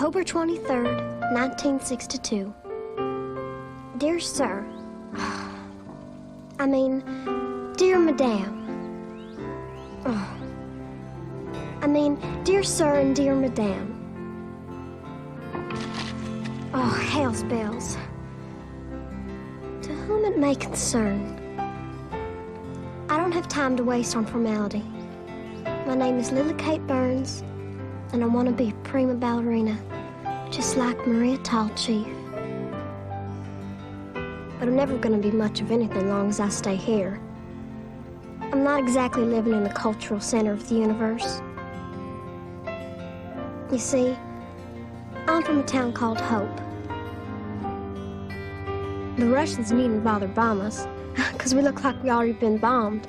October 23rd, 1962. Dear Sir, dear Madame. Dear Sir and dear Madame. Oh, hell's bells. To whom it may concern. I don't have time to waste on formality. My name is Lily Kate Burns, and I want to be a prima ballerina, just like Maria Tall Chief. But I'm never going to be much of anything long as I stay here. I'm not exactly living in the cultural center of the universe. You see, I'm from a town called Hope. The Russians needn't bother bomb us, because we look like we already been bombed.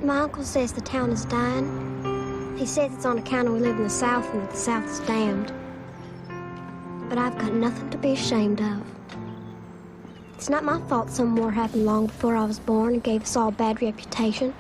My uncle says the town is dying. He says it's on account of we live in the South and that the South is damned. But I've got nothing to be ashamed of. It's not my fault some war happened long before I was born and gave us all a bad reputation.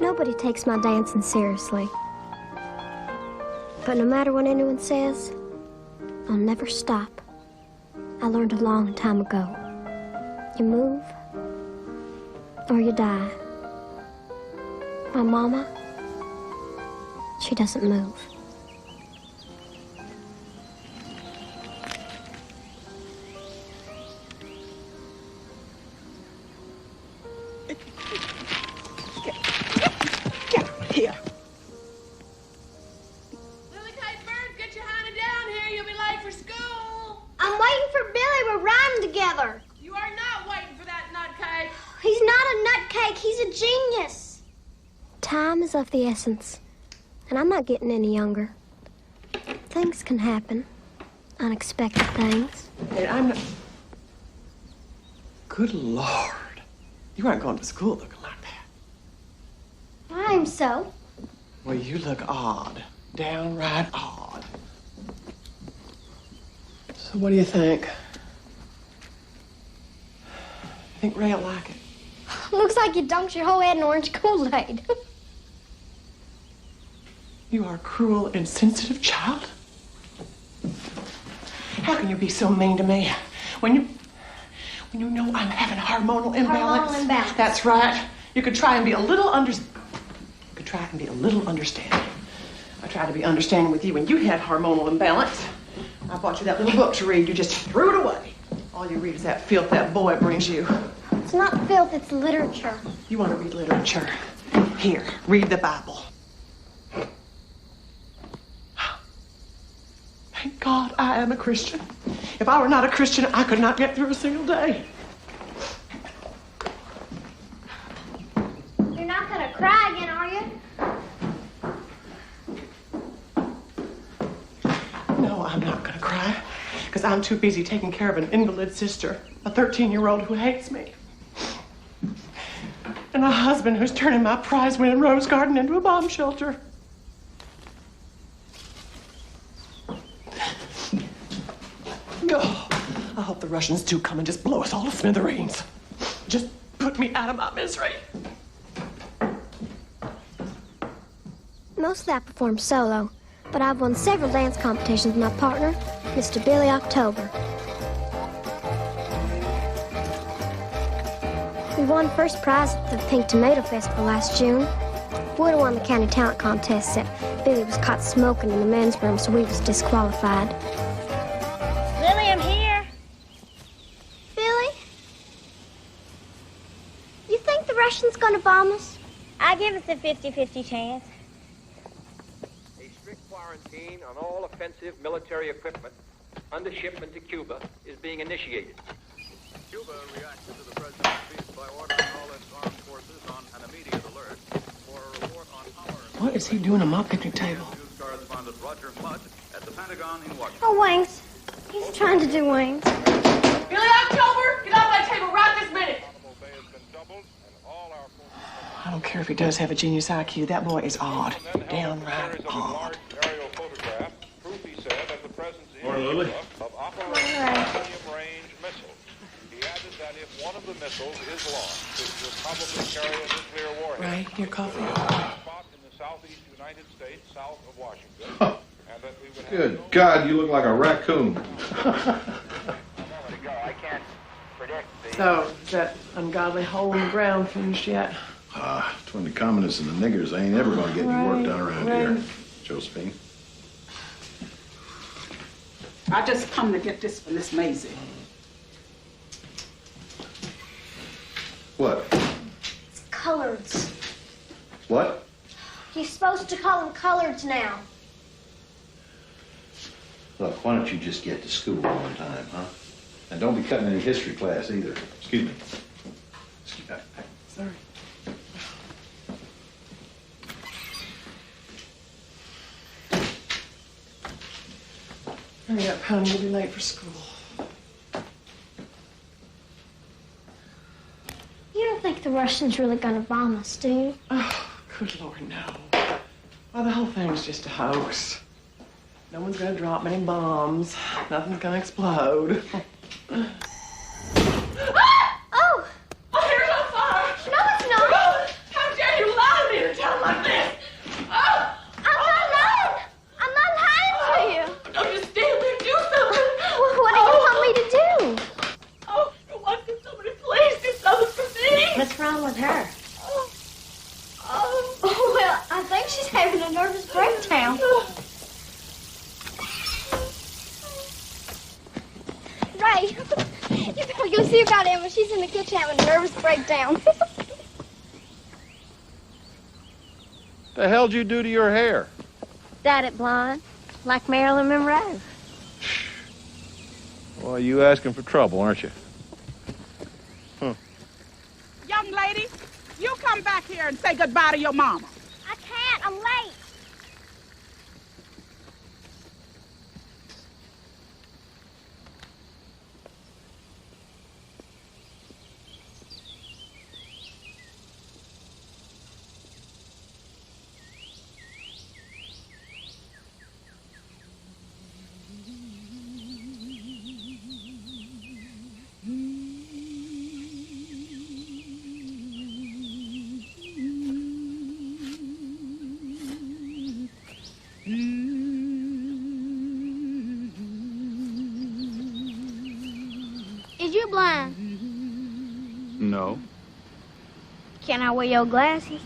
Nobody takes my dancing seriously. But no matter what anyone says, I'll never stop. I learned a long time ago. You move, or you die. My mama, she doesn't move. Of the essence, and I'm not getting any younger. Things can happen, unexpected things. Hey, I'm not... Good Lord. You aren't going to school looking like that. I'm so. Well, you look odd. Downright odd. So what do you think? You think Ray'll like it? Looks like you dunked your whole head in orange Kool-Aid. You are a cruel, insensitive child. How can you be so mean to me when you know I'm having a hormonal imbalance? Hormonal imbalance. That's right. You could try and be a little understanding. I tried to be understanding with you when you had hormonal imbalance. I bought you that little book to read. You just threw it away. All you read is that filth that boy brings you. It's not filth, it's literature. You want to read literature? Here, read the Bible. Thank God I am a Christian. If I were not a Christian, I could not get through a single day. You're not gonna cry again, are you? No, I'm not gonna cry, because I'm too busy taking care of an invalid sister, a 13-year-old who hates me, and a husband who's turning my prize-winning rose garden into a bomb shelter. Oh, I hope the Russians do come and just blow us all to smithereens. Just put me out of my misery. Mostly I perform solo, but I've won several dance competitions with my partner, Mr. Billy October. We won first prize at the Pink Tomato Festival last June. We would have won the county talent contest, except Billy was caught smoking in the men's room, so we was disqualified. Lily, I'm here. gonna bomb us? I give us a 50-50 chance. A strict quarantine on all offensive military equipment under shipment to Cuba is being initiated. Cuba reacted to the president's speech by ordering all its armed forces on an immediate alert for a report on our... What is he doing at my picnic table? News correspondent Roger Mudd at the Pentagon in Washington. Oh, wings. He's trying to do wings. Billy October, get off my table right this minute. I don't care if he does have a genius IQ. That boy is odd. Downright odd. Morning, Lily. If one of the missiles is launched, it will probably carry a nuclear warhead. Right, your coffee. Spot in the southeast United States, south of Washington. And that we would Good God, you look like a raccoon. I can't predict the... So, is that ungodly hole in the ground finished yet? Between the communists and the niggers, I ain't ever gonna get any work done around here, Josephine. I just come to get this for Miss Maize. What? It's coloreds. What? You're supposed to call them coloreds now. Look, why don't you just get to school on time, huh? And don't be cutting any history class either. Excuse me. Sorry. Hurry up, honey. You'll be late for school. You don't think the Russians really gonna bomb us, do you? Oh, good Lord, no. Well, the whole thing's just a hoax. No one's gonna drop any bombs. Nothing's gonna explode. Oh! Oh, here's on fire! No, it's not! How dare you lie to me at a time like this? Oh! I'm not lying to you! Don't just stand there, do something! What do you want me to do? Oh, for once, can somebody please do something for me? What's wrong with her? Well, I think she's having a nervous breakdown. Ray, you better go see about Emma. She's in the kitchen having a nervous breakdown. The hell'd you do to your hair? Dyed it blonde, like Marilyn Monroe. Well, you asking for trouble, aren't you? Young lady, you come back here and say goodbye to your mama. I can't. I'm late. Is you blind? No. Can I wear your glasses?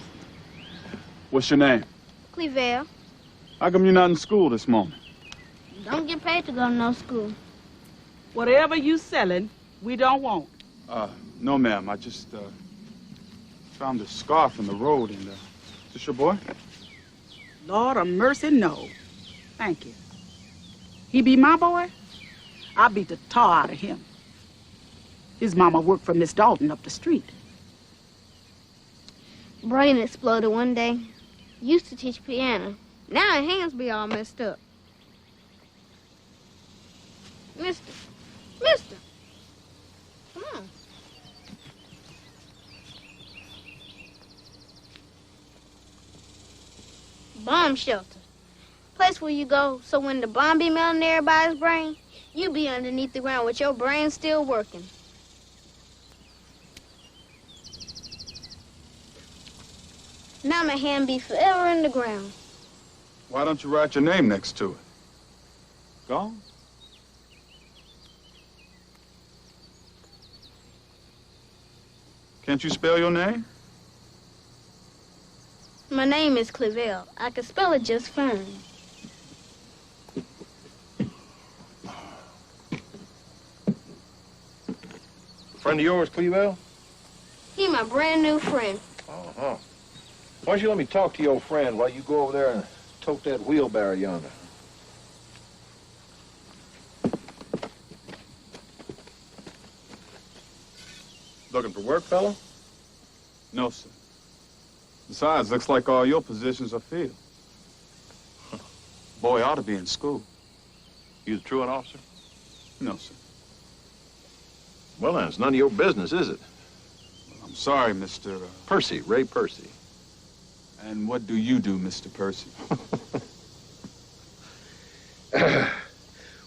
What's your name? Clevelle. How come you're not in school this morning? Don't get paid to go to no school. Whatever you selling, we don't want. No, ma'am. I just, found a scarf in the road and, is this your boy? Lord of mercy, no. Thank you. He be my boy? I'll beat the tar out of him. His mama worked for Miss Dalton up the street. Brain exploded one day. Used to teach piano. Now his hands be all messed up. Mister. Come on. Bomb shelter. Place where you go so when the bomb be melting everybody's brain, you be underneath the ground with your brain still working. Now my hand be forever in the ground. Why don't you write your name next to it? Go. Can't you spell your name? My name is Clevelle. I can spell it just fine. Friend of yours, Clevelle? He my brand new friend. Oh, Oh. Why don't you let me talk to your old friend while you go over there and tote that wheelbarrow yonder? Looking for work, fella? No, sir. Besides, looks like all your positions are filled. Boy ought to be in school. You the truant officer? No, sir. Well, then, it's none of your business, is it? Well, I'm sorry, Mr. Percy, Ray Percy. And what do you do, Mr. Percy?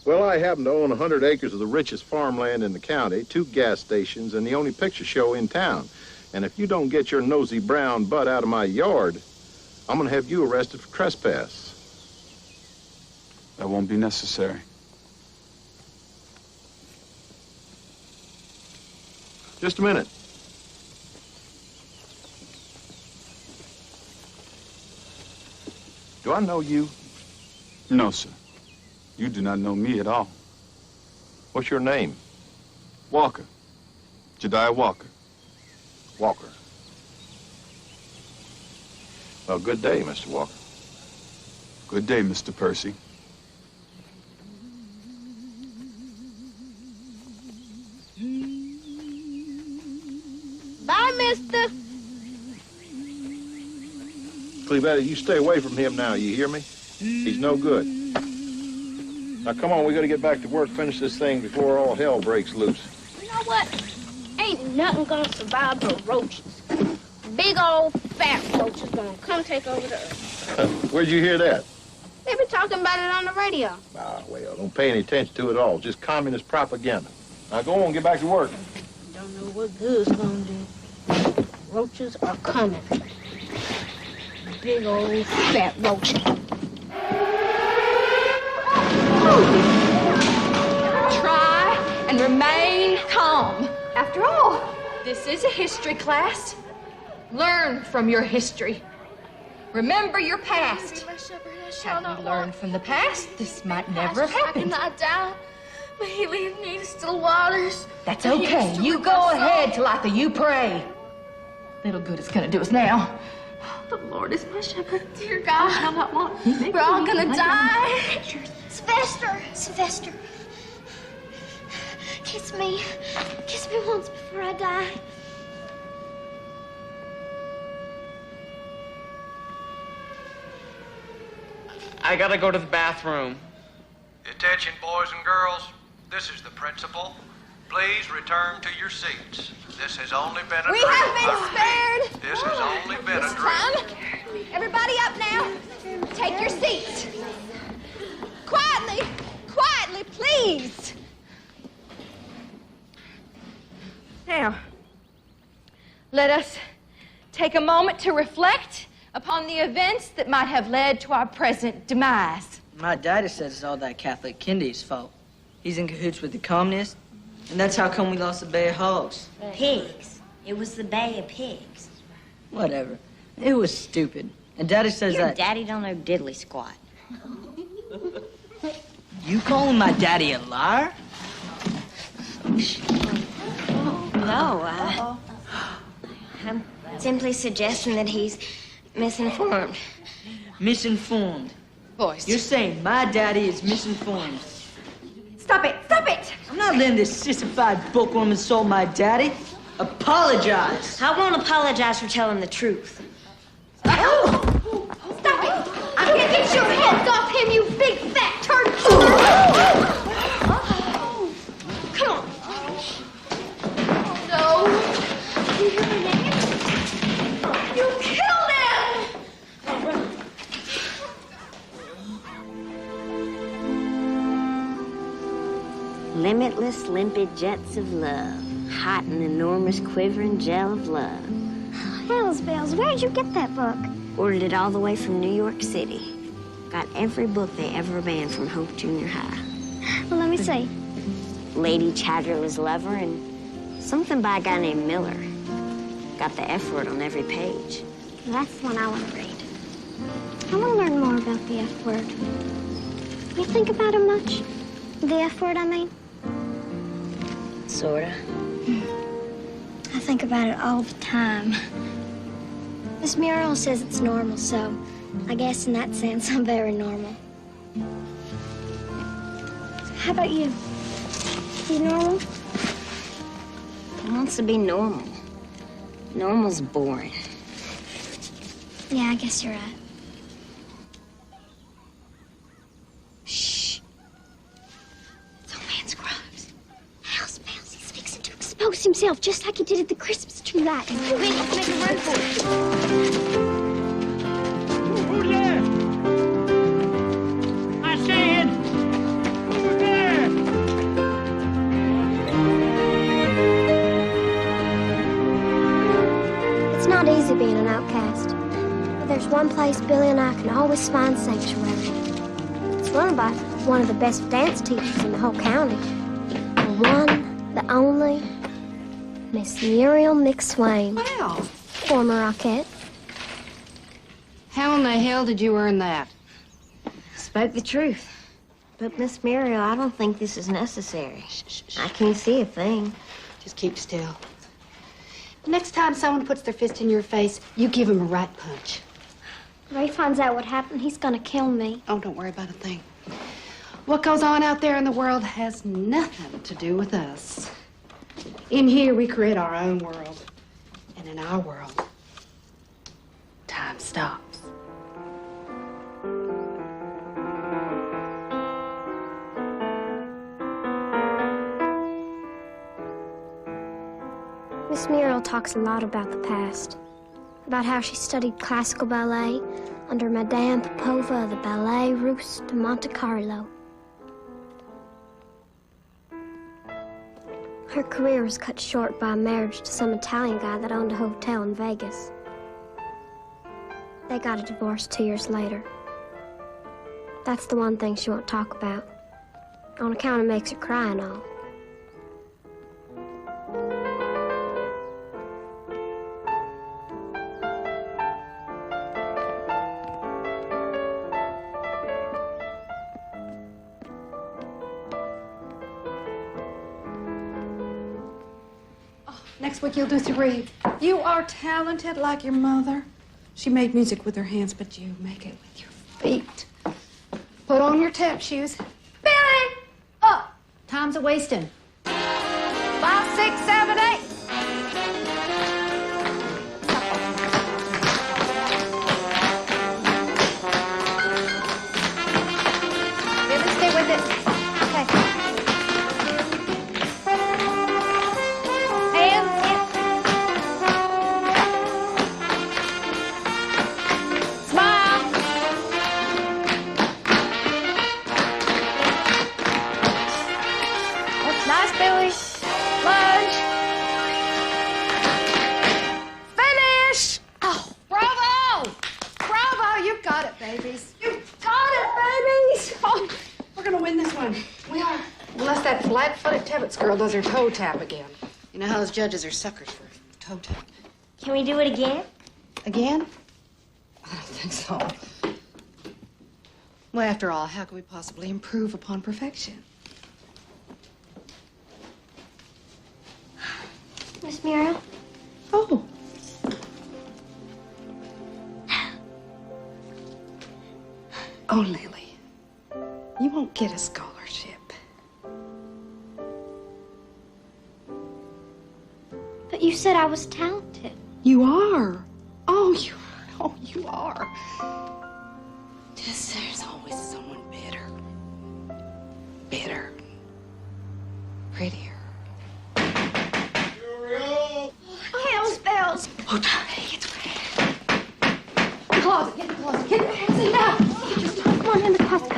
Well, I happen to own 100 acres of the richest farmland in the county, 2 gas stations, and the only picture show in town. And if you don't get your nosy brown butt out of my yard, I'm gonna have you arrested for trespass. That won't be necessary. Just a minute. Do I know you? No, sir. You do not know me at all. What's your name? Walker. Jediah Walker. Walker. Well, good day, Mr. Walker. Good day, Mr. Percy. Bye, mister. Clevetta, you stay away from him now, you hear me? He's no good. Now, come on, we gotta get back to work, finish this thing before all hell breaks loose. You know what? Ain't nothing gonna survive but roaches. Big old fat roaches gonna come take over the earth. Where'd you hear that? They been talking about it on the radio. Ah, well, don't pay any attention to it at all. Just communist propaganda. Now, go on, get back to work. Don't know what good's gonna do. Roaches are coming. Big old fat roaches. Try and remain calm. After all, this is a history class. Learn from your history. Remember your past. Had we learned from the past, this might never have happened. I die, but he leaves me to still waters. That's okay. You go ahead, Lahti. You pray. Little good it's gonna do us now. The Lord is my shepherd. Dear God, we're all gonna die. Sylvester. Kiss me. Kiss me once before I die. I gotta go to the bathroom. Attention, boys and girls. This is the principal. Please return to your seats. This has only been a drill. We have been spared. This has only been a drill. Everybody up now. Take your seats. Quietly, please. Now, let us take a moment to reflect upon the events that might have led to our present demise. My daddy says it's all that Catholic Kindy's fault. He's in cahoots with the communists, and that's how come we lost the Bay of Hogs. Pigs. It was the Bay of Pigs. Whatever. It was stupid. And Daddy says Your that... daddy don't know diddly squat. You calling my daddy a liar? No, I'm simply suggesting that he's misinformed. Misinformed? Boys. You're saying my daddy is misinformed? Stop it! I'm not letting this sissified bookworm insult my daddy. Apologize. I won't apologize for telling the truth. Stop it! I'm gonna get your hands off him, you big fat turd! Come on. No. You killed him! Limitless, limpid jets of love. Hot and enormous, quivering gel of love. Hells bells, where'd you get that book? Ordered it all the way from New York City. Got every book they ever banned from Hope Junior High. Well, let me see. Lady Chatterley's Lover and something by a guy named Miller. Got the F word on every page. That's the one I want to read. I want to learn more about the F word. You think about it much? The F word, I mean? Sorta. I think about it all the time. Miss Muriel says it's normal, so I guess in that sense I'm very normal. How about you? You normal? Who wants to be normal? Normal's boring. Yeah, I guess you're right. Shh. It's old man Scruggs. House bells. He's fixing to expose himself just like he did at the Christmas tree lighting. Quick, let's make a run for it. Who's there? I said, who's there? It's not easy being an outcast. But there's one place Billy and I can always find sanctuary. It's run by one of the best dance teachers in the whole county. The one, the only, Miss Muriel Macswain. Well. Former Rockette. How in the hell did you earn that? Spoke the truth. But, Miss Muriel, I don't think this is necessary. I can't see a thing. Just keep still. Next time someone puts their fist in your face, you give him a right punch. Ray finds out what happened, he's gonna kill me. Oh, don't worry about a thing. What goes on out there in the world has nothing to do with us. In here, we create our own world. And in our world, time stops. Miss Muriel talks a lot about the past. About how she studied classical ballet under Madame Popova of the Ballet Russe de Monte Carlo. Her career was cut short by a marriage to some Italian guy that owned a hotel in Vegas. They got a divorce 2 years later. That's the one thing she won't talk about. On account it makes her cry and all. Next week you'll do three. You are talented like your mother. She made music with her hands, but you make it with your feet. Put on your tap shoes. Billy! Up! Time's a wasting. 5, 6, 7, 8. Billy, stay with it. Okay. Babies. You got it, babies! Oh, we're gonna win this one. We are. Unless that flat-footed Tibbetts girl does her toe tap again. You know how those judges are suckers for toe tap. Can we do it again? Again? I don't think so. Well, after all, how can we possibly improve upon perfection? Miss Muriel? Oh. Oh, Lily, you won't get a scholarship. But you said I was talented. You are. Oh, you are. Just there's always someone better. Better. Prettier. Muriel! Hell's bells! Oh, darling, it's ready. The closet, get in the closet, get in the closet now. Come on in the closet.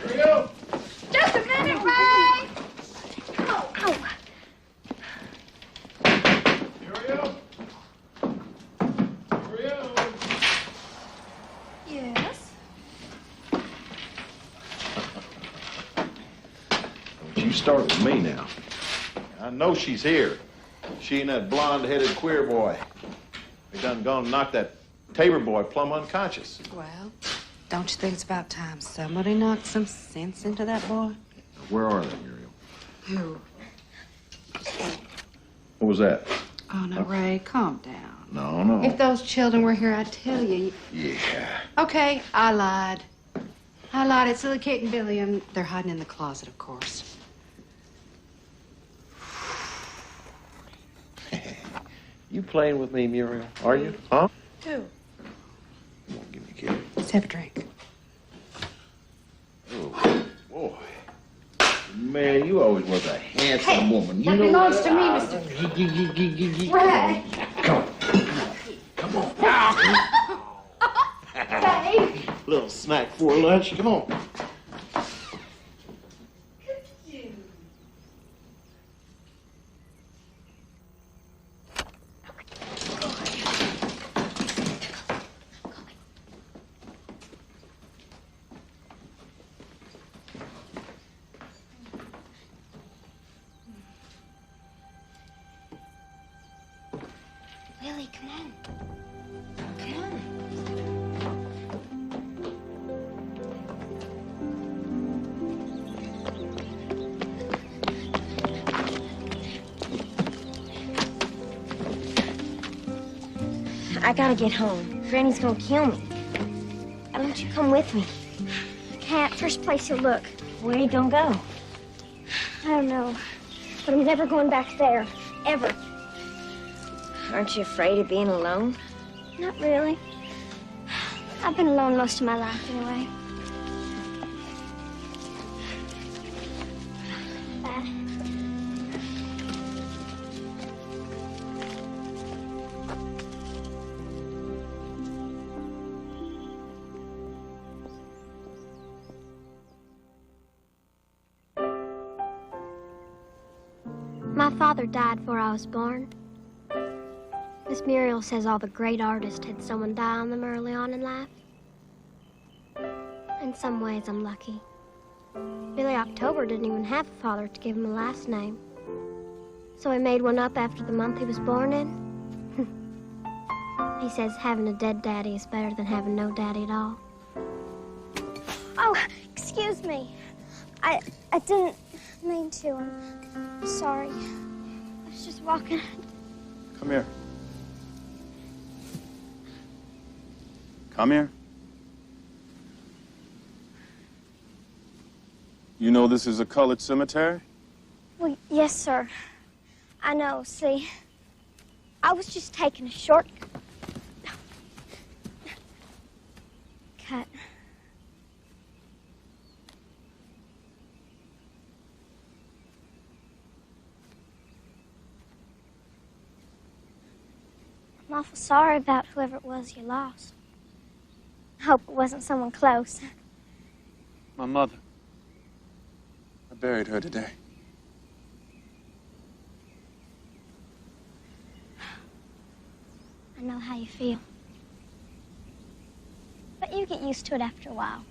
Muriel! Just a minute, Ray! Oh. Muriel! Muriel! Yes? Don't you start with me now. I know she's here. She and that blonde-headed queer boy. They done gone and knocked that Tabor boy plumb unconscious. Well, don't you think it's about time somebody knocked some sense into that boy? Where are they, Muriel? Who? What was that? Oh, no, Ray, calm down. No. If those children were here, I'd tell you. Yeah. Okay, I lied. It's Lily, Kate, and Billy, and they're hiding in the closet, of course. You playing with me, Muriel? Are you? Huh? Who? Come on, give me a kiss. Let's have a drink. Oh, boy. Man, you always was a handsome woman. You That know belongs to me, Mr. Ray. Come on. Babe. Little snack for lunch. Come on. Lily, come on. Come on. I gotta get home. Granny's gonna kill me. Why don't you come with me? Cat, first place you look. Where are you gonna go? I don't know. But I'm never going back there. Ever. Aren't you afraid of being alone? Not really. I've been alone most of my life anyway. Bye. My father died before I was born. Miss Muriel says all the great artists had someone die on them early on in life. In some ways, I'm lucky. Billy October didn't even have a father to give him a last name. So he made one up after the month he was born in. He says having a dead daddy is better than having no daddy at all. Oh, excuse me. I didn't mean to. I'm sorry. I was just walking. Come here. Come here. You know this is a colored cemetery? Well, yes, sir. I know. See, I was just taking a shortcut. I'm awful sorry about whoever it was you lost. I hope it wasn't someone close. My mother. I buried her today. I know how you feel. But you get used to it after a while.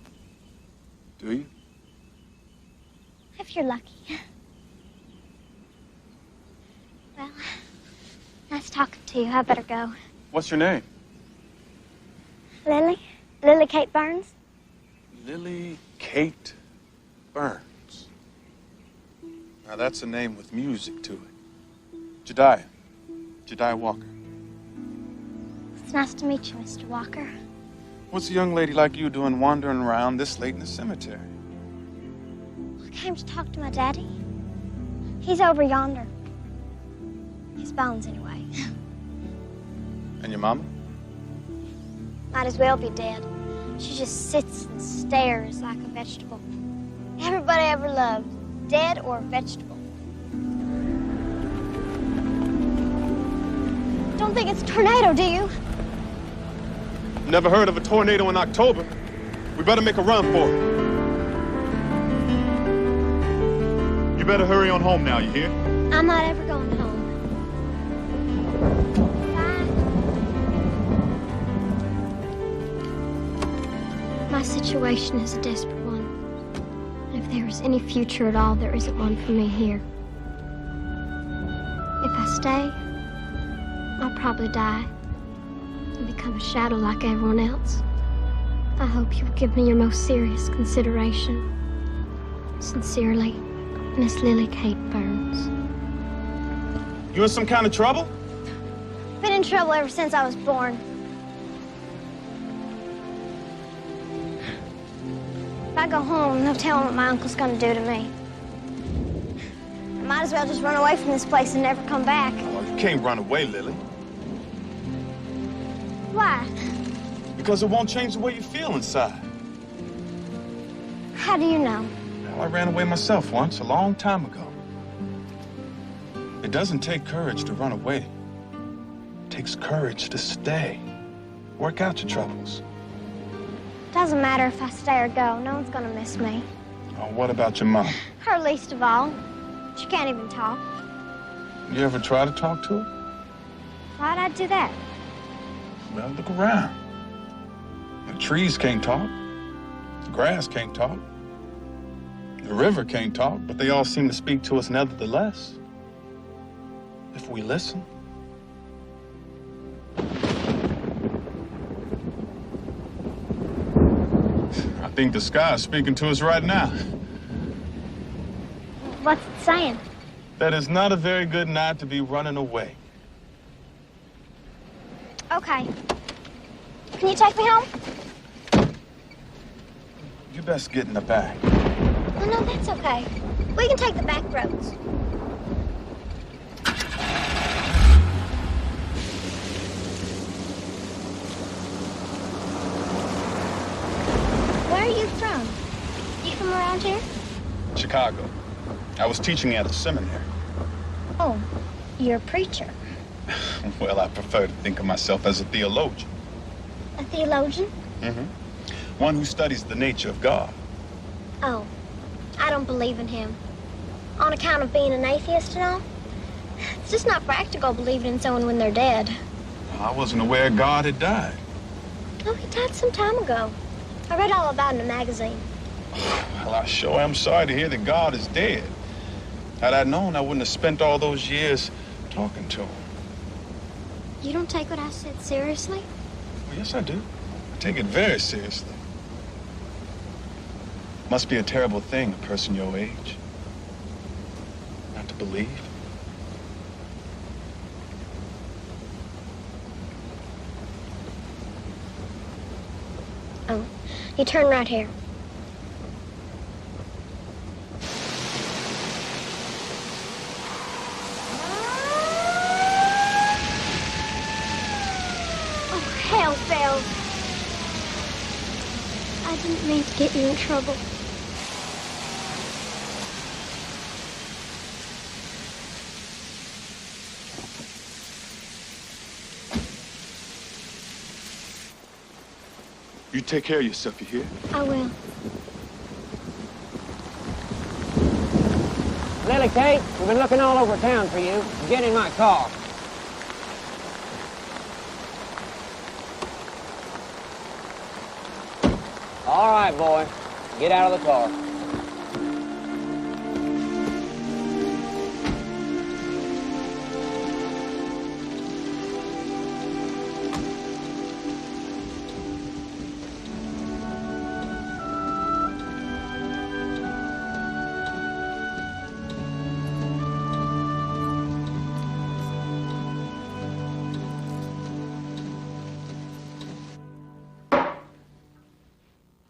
Do you? If you're lucky. Well, nice talking to you. I better go. What's your name? Lily? Lily Kate Burns? Lily Kate Burns. Now that's a name with music to it. Jediah. Jediah Walker. It's nice to meet you, Mr. Walker. What's a young lady like you doing wandering around this late in the cemetery? I came to talk to my daddy. He's over yonder. His bones, anyway. And your mama? Might as well be dead. She just sits and stares like a vegetable. Everybody I ever loved, dead or vegetable. Don't think it's a tornado, do you? Never heard of a tornado in October. We better make a run for it. You better hurry on home now, you hear? I'm not ever going home. My situation is a desperate one. And if there is any future at all, there isn't one for me here. If I stay, I'll probably die and become a shadow like everyone else. I hope you will give me your most serious consideration. Sincerely, Miss Lily Kate Burns. You in some kind of trouble? in trouble ever since I was born. If I go home, no telling what my uncle's gonna do to me. I might as well just run away from this place and never come back. Oh, you can't run away, Lily. Why? Because it won't change the way you feel inside. How do you know? Well, I ran away myself once, a long time ago. It doesn't take courage to run away. It takes courage to stay. Work out your troubles. Doesn't matter if I stay or go. No one's gonna miss me. Oh, what about your mom? Her least of all. She can't even talk. You ever try to talk to her? Why'd I do that? Well, look around. The trees can't talk. The grass can't talk. The river can't talk, but they all seem to speak to us nevertheless. If we listen. I think the sky is speaking to us right now. What's it saying? That is not a very good night to be running away. Okay. Can you take me home? You best get in the back. Oh, no, that's okay. We can take the back roads. Where are you from? You from around here? Chicago. I was teaching at a seminary. Oh, you're a preacher. Well, I prefer to think of myself as a theologian. A theologian? Mm-hmm. One who studies the nature of God. Oh, I don't believe in him. On account of being an atheist and all? It's just not practical believing in someone when they're dead. I wasn't aware God had died. Oh, he died some time ago. I read all about it in a magazine. Well, I sure am sorry to hear that God is dead. Had I known, I wouldn't have spent all those years talking to him. You don't take what I said seriously? Well, yes, I do. I take it very seriously. Must be a terrible thing, a person your age. Not to believe. Oh, you turn right here. Oh, hell bells. I didn't mean to get you in trouble. You take care of yourself, you hear? I will. Lily Kate, we've been looking all over town for you. Get in my car. All right, boy. Get out of the car.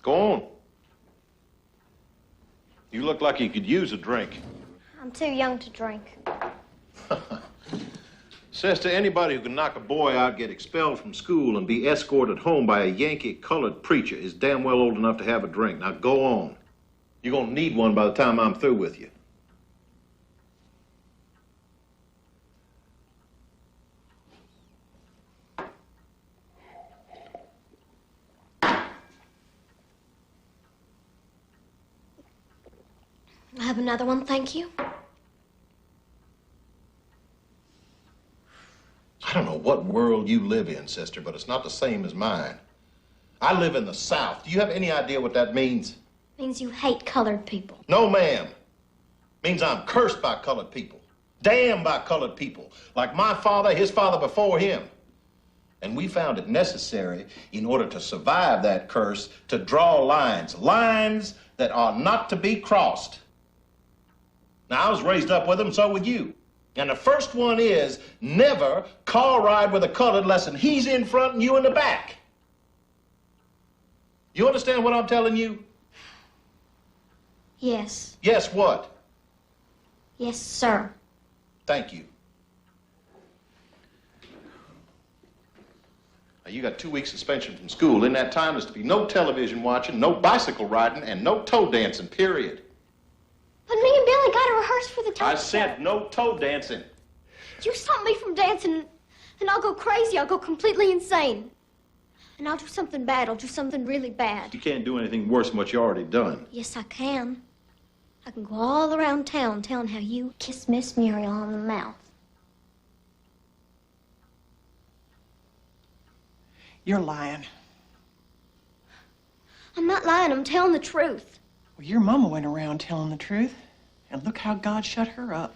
Go on. You look like you could use a drink. I'm too young to drink. Sister, anybody who can knock a boy out, get expelled from school, and be escorted home by a Yankee colored preacher is damn well old enough to have a drink. Now go on. You're gonna need one by the time I'm through with you. I have another one, thank you. I don't know what world you live in, sister, but it's not the same as mine. I live in the South. Do you have any idea what that means? Means you hate colored people. No, ma'am. Means I'm cursed by colored people. Damned by colored people. Like my father, his father before him. And we found it necessary, in order to survive that curse, to draw lines. Lines that are not to be crossed. Now, I was raised up with them, so were you. And the first one is never car ride with a colored lesson. He's in front and you in the back. You understand what I'm telling you? Yes. Yes, what? Yes, sir. Thank you. Now, you got 2 weeks suspension from school. In that time, there's to be no television watching, no bicycle riding, and no toe dancing, period. But me and Billy got to rehearse for the toe I said no toe dancing. You stop me from dancing, and I'll go crazy. I'll go completely insane. And I'll do something bad. I'll do something really bad. You can't do anything worse than what you already done. Yes, I can. I can go all around town telling how you kissed Miss Muriel on the mouth. You're lying. I'm not lying. I'm telling the truth. Well, your mama went around telling the truth, and look how God shut her up.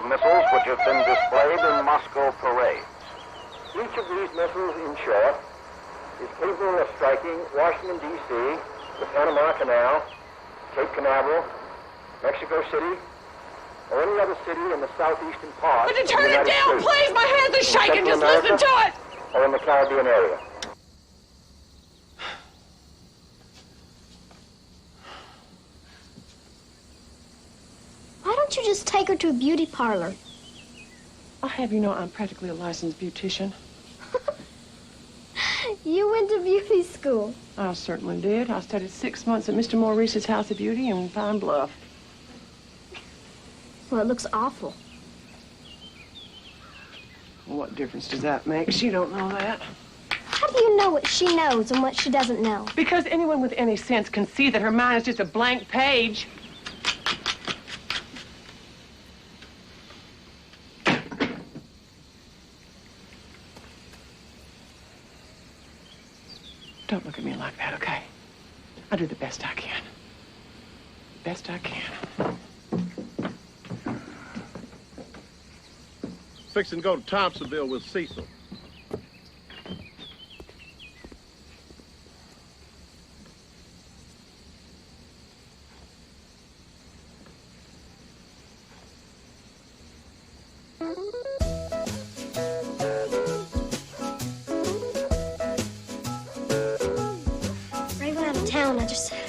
Missiles which have been displayed in Moscow parades. Each of these missiles, in short, is capable of striking Washington, D.C., the Panama Canal, Cape Canaveral, Mexico City, or any other city in the southeastern part. Would you turn it down, please? My hands are shaking. Just listen to it. Or in the Caribbean area. Why don't you just take her to a beauty parlor? I'll have you know I'm practically a licensed beautician. You went to beauty school. I certainly did. I studied 6 months at Mr. Maurice's House of Beauty in Pine Bluff. Well, it looks awful. What difference does that make? She don't know that. How do you know what she knows and what she doesn't know? Because anyone with any sense can see that her mind is just a blank page. Don't look at me like that, okay? I do the best I can. Best I can. Fixing to go to Thompsonville with Cecil.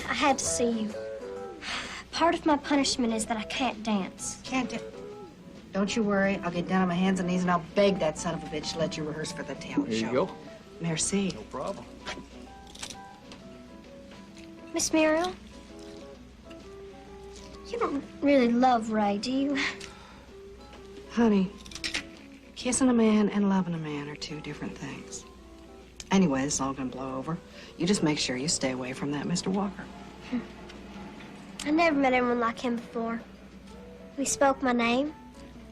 I had to see you. Part of my punishment is that I can't dance. Don't you worry. I'll get down on my hands and knees and I'll beg that son of a bitch to let you rehearse for the talent show. There you go. Merci. No problem. Miss Muriel, you don't really love Ray, do you? Honey, kissing a man and loving a man are two different things. Anyway, it's all gonna blow over. You just make sure you stay away from that Mr. Walker. I never met anyone like him before. He spoke my name.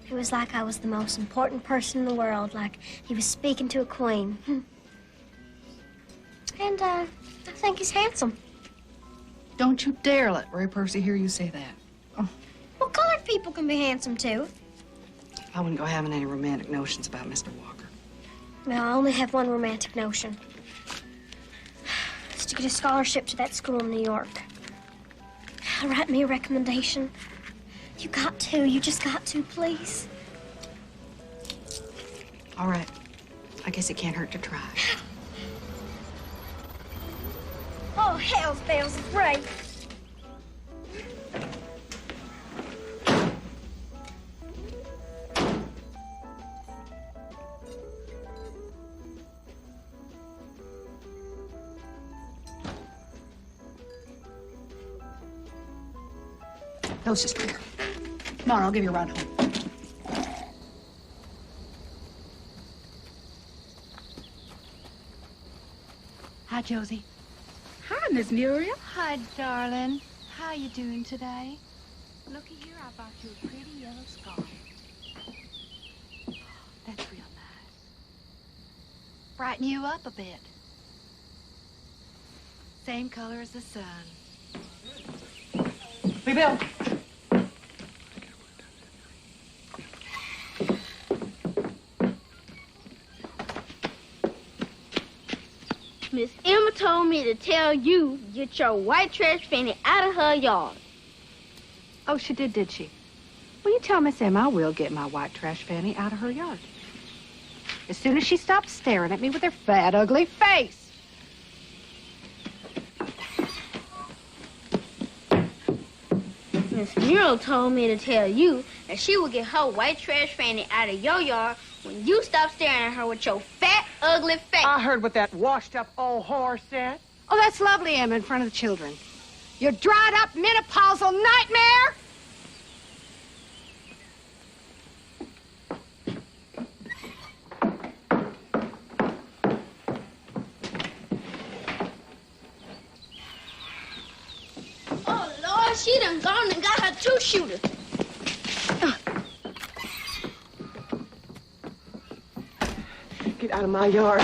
It was like I was the most important person in the world, like he was speaking to a queen. And I think he's handsome. Don't you dare let Ray Percy hear you say that. Oh. Well, colored people can be handsome, too. I wouldn't go having any romantic notions about Mr. Walker. Well, I only have one romantic notion. It's to get a scholarship to that school in New York. Write me a recommendation. You got to. You just got to, please. All right. I guess it can't hurt to try. Oh, hell's bells, it's Ray. Let's just here. Come on, I'll give you a ride home. Hi, Josie. Hi, Miss Muriel. Hi, darling. How you doing today? Looky here, I bought you a pretty yellow scarf. Brighten you up a bit. Same color as the sun. Hey, Bill. Miss Emma told me to tell you, get your white trash fanny out of her yard. Oh, she did she? Well, you tell Miss Emma I will get my white trash fanny out of her yard. As soon as she stops staring at me with her fat, ugly face. Miss Muriel told me to tell you that she will get her white trash fanny out of your yard when you stop staring at her with your fat, ugly face. I heard what that washed-up old whore said. Oh, that's lovely, Emma, in front of the children. You dried-up menopausal nightmare! Oh, Lord, she done gone and got her two-shooter. Get out of my yard,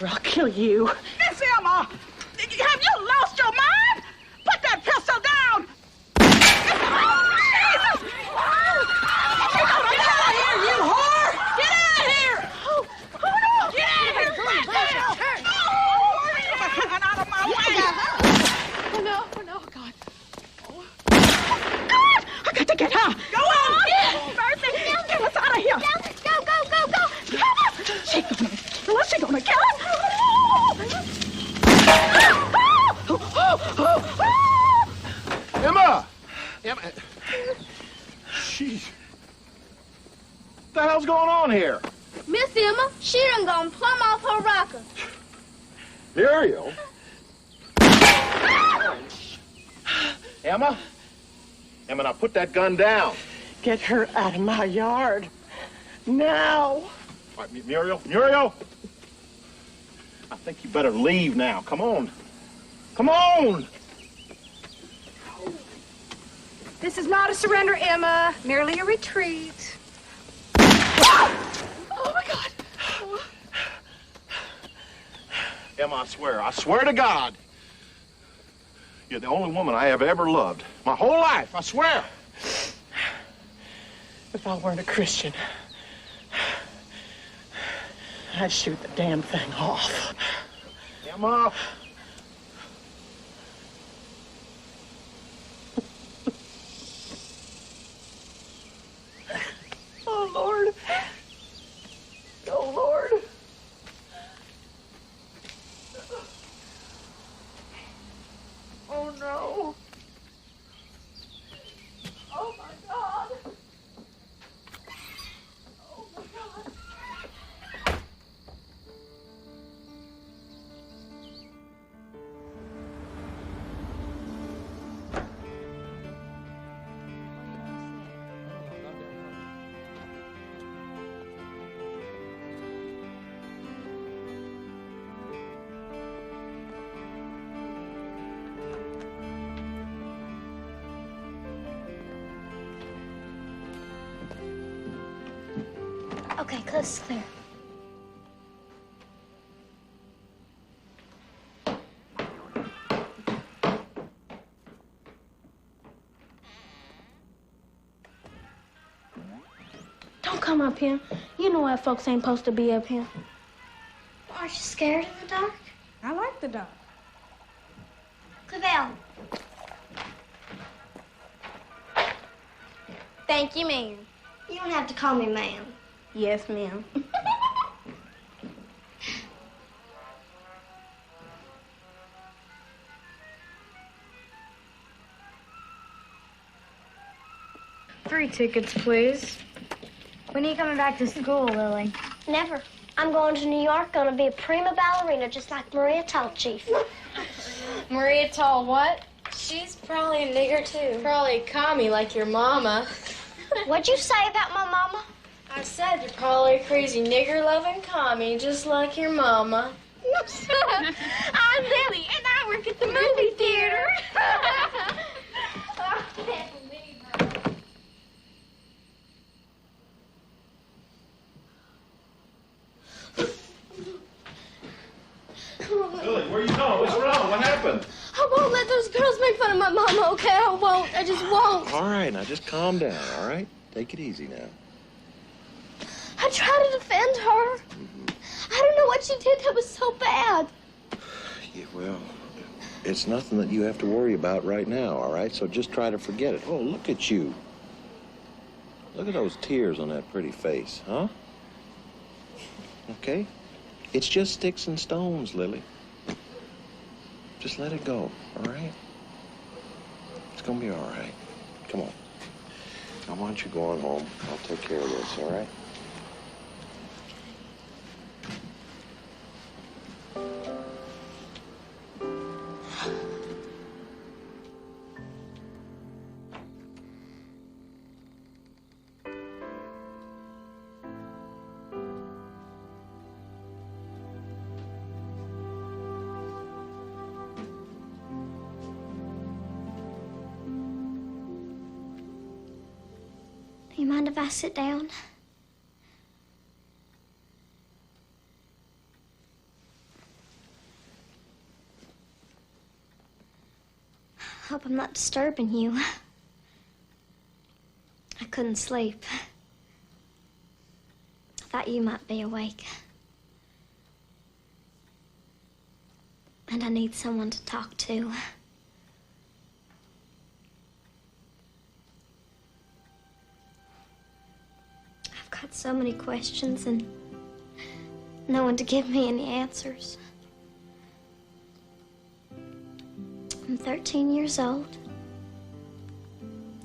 or I'll kill you. Miss Emma! Have you lost your mind? Put that pistol down! Oh, Jesus! Get out of here, you whore! Get out of here! Oh, no! Get out of here! Get out of my way! Oh, no, God. God! I got to get her! Go on! Percy! Get us out of here! Go! She's gonna kill us! Emma! Emma! Jeez. What the hell's going on here? Miss Emma, she done gone plumb off her rocker. Muriel? Emma? Emma, now put that gun down. Get her out of my yard. Now. All right, Muriel? Muriel? I think you better leave now. Come on. Come on! This is not a surrender, Emma. Merely a retreat. Oh, my God. Emma, I swear to God, you're the only woman I have ever loved. My whole life, I swear. If I weren't a Christian, I'd shoot the damn thing off. Emma! Oh, Lord. Oh, Lord. Oh, no. Oh, my God. Oh, my God. Okay, coast's clear. Don't come up here. You know why folks ain't supposed to be up here. Aren't you scared in the dark? I like the dark. Clavel. Thank you, ma'am. You don't have to call me ma'am. Yes, ma'am. Three tickets, please. When are you coming back to school, Lily? Never. I'm going to New York, gonna be a prima ballerina just like Maria told Chief. Maria Tall what? She's probably a nigger, too. Probably a commie like your mama. What'd you say about my mama? I said you're probably a crazy nigger-loving commie just like your mama. I'm Lily, and I work at the movie theater. won't. Lily, where you going? What's wrong? What happened? I won't let those girls make fun of my mama, okay? I won't. I just won't. All right, now just calm down, all right? Take it easy now. I tried to defend her. I don't know what she did that was so bad. Yeah, well, it's nothing that you have to worry about right now, all right? So just try to forget it. Oh, look at you. Look at those tears on that pretty face, huh? Okay? It's just sticks and stones, Lily. Just let it go, all right? It's gonna be all right. Come on. Now, why don't you go on home? I'll take care of this, all right? Do you mind if I sit down? Hope I'm not disturbing you. I couldn't sleep. I thought you might be awake. And I need someone to talk to. I've got so many questions and no one to give me any answers. I'm 13 years old.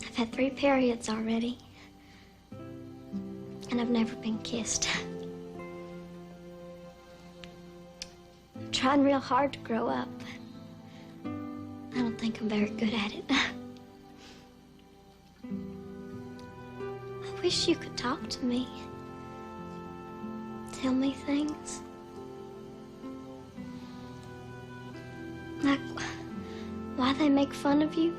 I've had 3 periods already. And I've never been kissed. I'm trying real hard to grow up. I don't think I'm very good at it. I wish you could talk to me. Tell me things. Like why they make fun of you.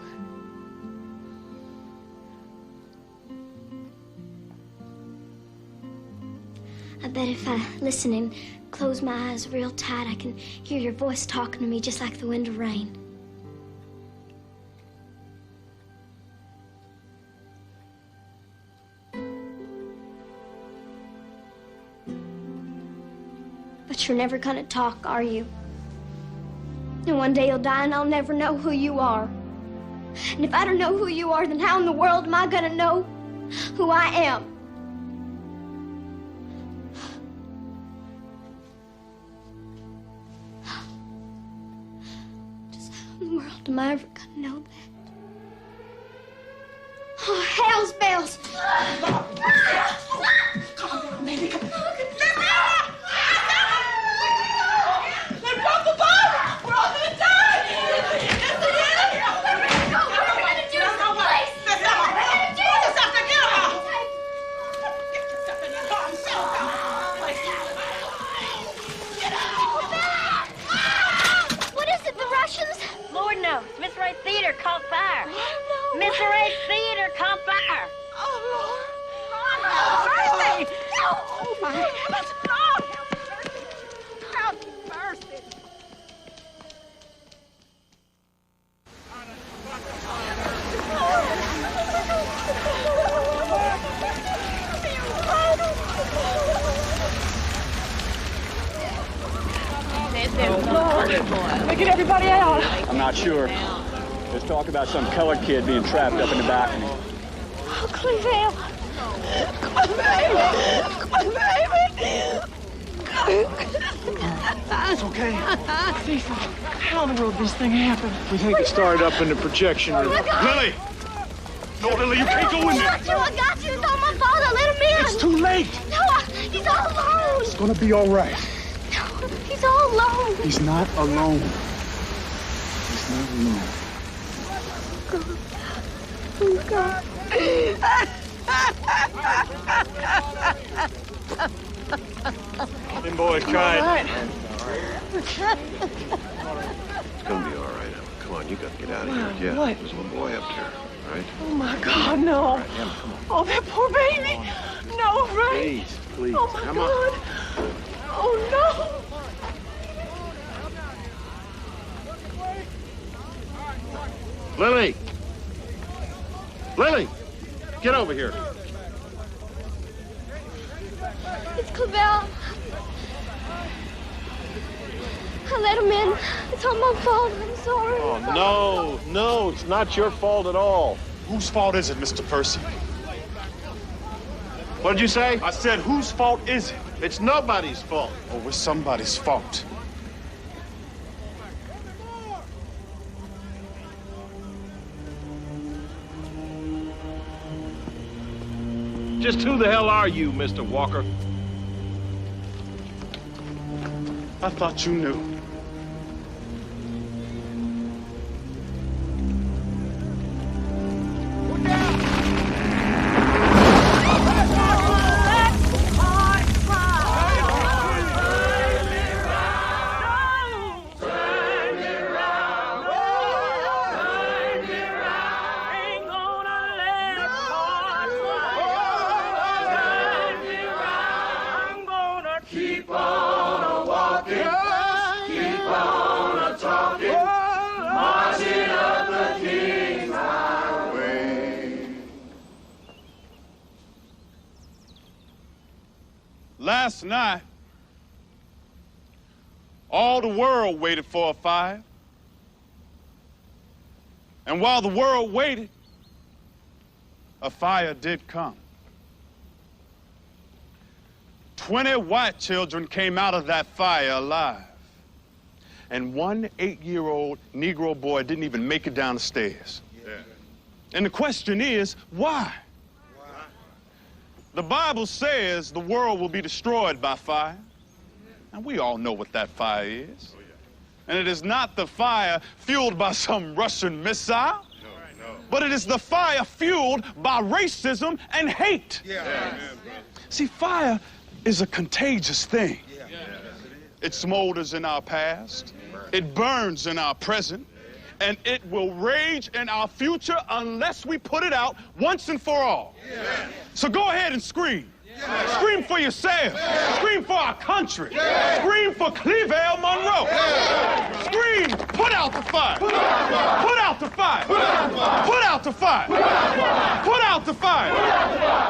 I bet if I listen and close my eyes real tight, I can hear your voice talking to me just like the wind or rain. But you're never gonna talk, are you? And one day you'll die and I'll never know who you are. And if I don't know who you are, then how in the world am I gonna know who I am? Just how in the world am I ever gonna know that? Oh, hell's bells! Calm down, baby. Come on. They broke the boat! We're all gonna die! Yes, they is! Where are we gonna go? What are we gonna do? Let's go, please! Let's go! What are we gonna do? Pull yourself together! Get yourself in your car and go! Get out! What is it, the Russians? Lord knows. Miss Ray Theater caught fire. Miss Ray Theater caught fire. Oh, Lord. Mama! Percy! Oh, my heavens! Lord, help me, Percy! Help me, Percy! Lord, let me get everybody out. I'm not sure. There's talk about some colored kid being trapped up in the balcony. Oh, Clevelle! Come on, baby! It's okay. Cecil, how in the world did this thing happen? We think it started up in the projection room. Lily! No, Lily, you can't go in there! I got you. It's all my fault. I let him in. It's too late! No, he's all alone. It's gonna be all right. No, he's all alone. He's not alone. He's not alone. Oh, God. Them boys tried. It's gonna be all right, Emma. Come on, you gotta get out of here. Yeah, What? there's a little boy up there, all right? Oh, my God, no. All right, Emma, come on. Oh, that poor baby. No, Ray. Please, Oh, my come God. on. Oh, no. Lily! Lily! Get over here. It's Clavel. I let him in. It's all my fault. I'm sorry. Oh, no, it's not your fault at all. Whose fault is it, Mr. Percy? What did you say? I said, whose fault is it? It's nobody's fault. Oh, it's somebody's fault. Just who the hell are you, Mr. Walker? I thought you knew. Last night, all the world waited for a fire. And while the world waited, a fire did come. 20 white children came out of that fire alive. And one 8-year-old Negro boy didn't even make it down the stairs. Yeah. And the question is, why? The Bible says the world will be destroyed by fire. And we all know what that fire is. And it is not the fire fueled by some Russian missile, but it is the fire fueled by racism and hate. See, fire is a contagious thing. It smolders in our past, it burns in our present, and it will rage in our future unless we put it out once and for all. So go ahead and scream. Scream for yourself. Scream for our country. Scream for Cleveland Monroe. Scream, put out the fire. Put out the fire. Put out the fire. Put out the fire.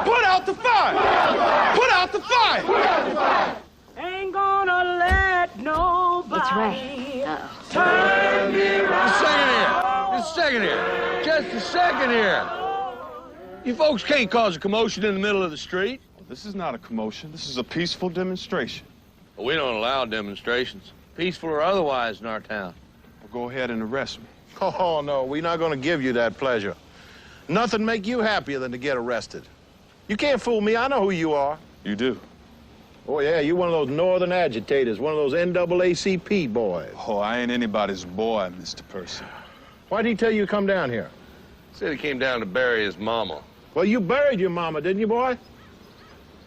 Put out the fire. Put out the fire. Ain't gonna let nobody. It's Ray. Uh-oh. Turn me around. Just a second here. Just a second here. You folks can't cause a commotion in the middle of the street. This is not a commotion. This is a peaceful demonstration. We don't allow demonstrations, peaceful or otherwise, in our town. Well, go ahead and arrest me. Oh, no, we're not going to give you that pleasure. Nothing make you happier than to get arrested. You can't fool me. I know who you are. You do? Oh, yeah, you're one of those northern agitators, one of those NAACP boys. Oh, I ain't anybody's boy, Mr. Percy. Why'd he tell you to come down here? Said he came down to bury his mama. Well, you buried your mama, didn't you, boy?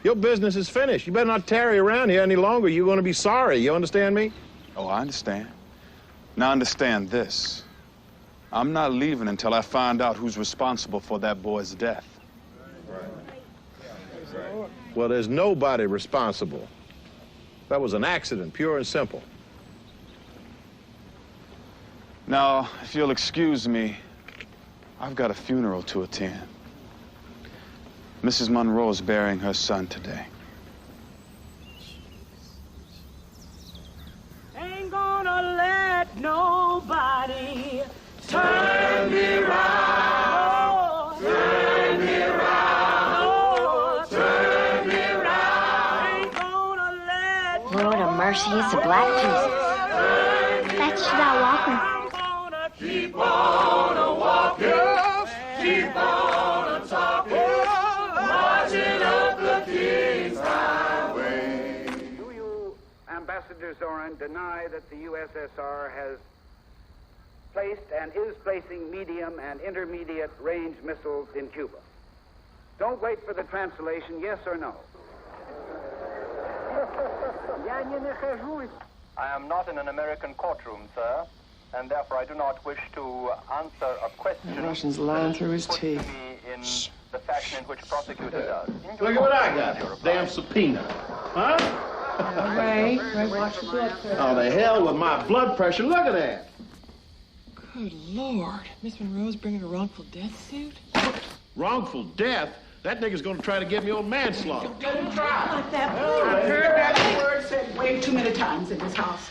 Your business is finished. You better not tarry around here any longer. You're going to be sorry. You understand me? Oh, I understand. Now understand this. I'm not leaving until I find out who's responsible for that boy's death. Well, there's nobody responsible. That was an accident, pure and simple. Now, if you'll excuse me, I've got a funeral to attend. Mrs. Monroe is burying her son today. Ain't gonna let nobody turn me around. Turn me around. Oh, turn me around. Ain't gonna let Lord of mercy, it's a black Jesus. That's Jediah Walker. keep on a-walking, keep on a-talking, marching up the King's Highway. Do you, Ambassador Zorin, deny that the USSR has placed and is placing medium and intermediate range missiles in Cuba? Don't wait for the translation, yes or no. I am not in an American courtroom, sir, and therefore I do not wish to answer a question. The Russian's lying through his teeth. In the fashion in which prosecutor does. Look at what I got. Damn subpoena. Huh? Ray, watch your blood pressure. Oh, the hell with my blood pressure. Look at that. Good Lord. Miss Monroe's bringing a wrongful death suit? Wrongful death? That nigga's gonna try to get me on manslaughter. Let him try. Like that. I've heard that word said way too many times in this house.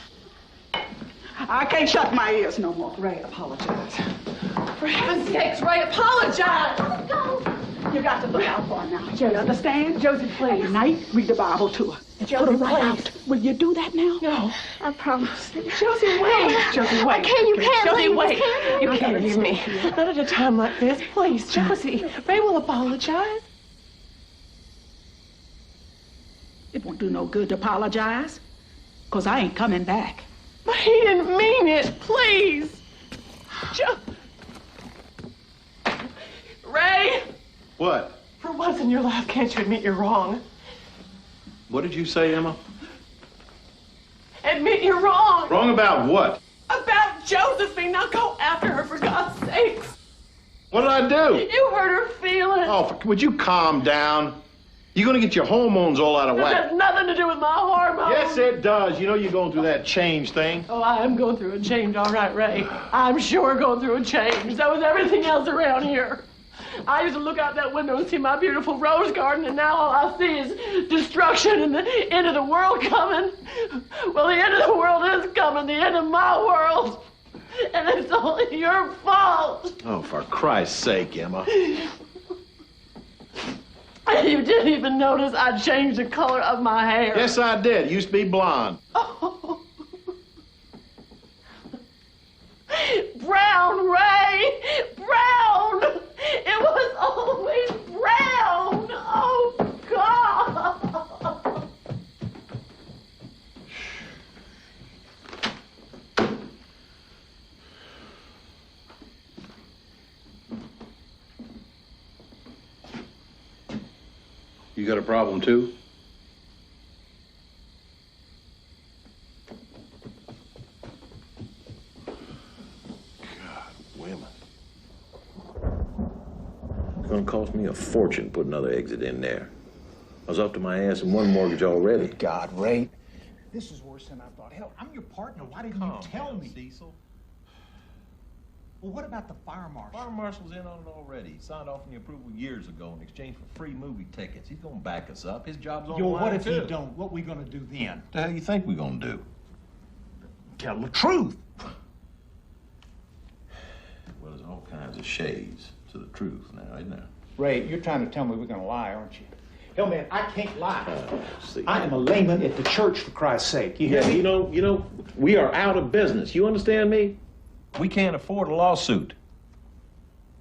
I can't shut my ears no more. Ray, apologize. For heaven's sakes, Ray, apologize. Let go. You got to look out for her now. You understand? Josie, please. Tonight, read the Bible to her. Josie, right out. Will you do that now? No. I promise. Josie, wait. Josie, wait. I can't. You can't Josie, leave. wait. You I can't gotta leave me. Not at a time like this. Please, Josie. Ray will apologize. It won't do no good to apologize, because I ain't coming back. But he didn't mean it. Please. Ray! What? For once in your life, can't you admit you're wrong? What did you say, Emma? Admit you're wrong. Wrong about what? About Josephine. Now go after her, for God's sakes. What did I do? You hurt her feelings. Oh, would you calm down? You're gonna get your hormones all out of That whack. has nothing to do with my hormones. Yes, it does. You know you're going through that change thing. Oh, I am going through a change, all right, Ray. I'm sure going through a change. So is everything else around here. I used to look out that window and see my beautiful rose garden, and now all I see is destruction and the end of the world coming. Well, the end of the world is coming, the end of my world. And it's all your fault. Oh, for Christ's sake, Emma. You didn't even notice I changed the color of my hair. Yes, I did. It used to be blonde. Oh. Brown, Ray! Brown! It was always brown! Oh, God! You got a problem, too? Women. It's gonna cost me a fortune to put another exit in there. I was up to my ass in one mortgage already. Good God, Ray. This is worse than I thought. Hell, I'm your partner. Why didn't you tell me? Cecil. Well, what about the fire marshal? Fire marshal's in on it already. He signed off on the approval years ago in exchange for free movie tickets. He's gonna back us up. His job's on the line, What if too. he don't? What we gonna do then? What the hell you think we're gonna do? Tell the truth. Well, there's all kinds of shades to the truth now, isn't there? Ray, you're trying to tell me we're gonna lie, aren't you? Hell, man, I can't lie. See. I am a layman at the church, for Christ's sake. You hear me? You know, we are out of business. You understand me? We can't afford a lawsuit.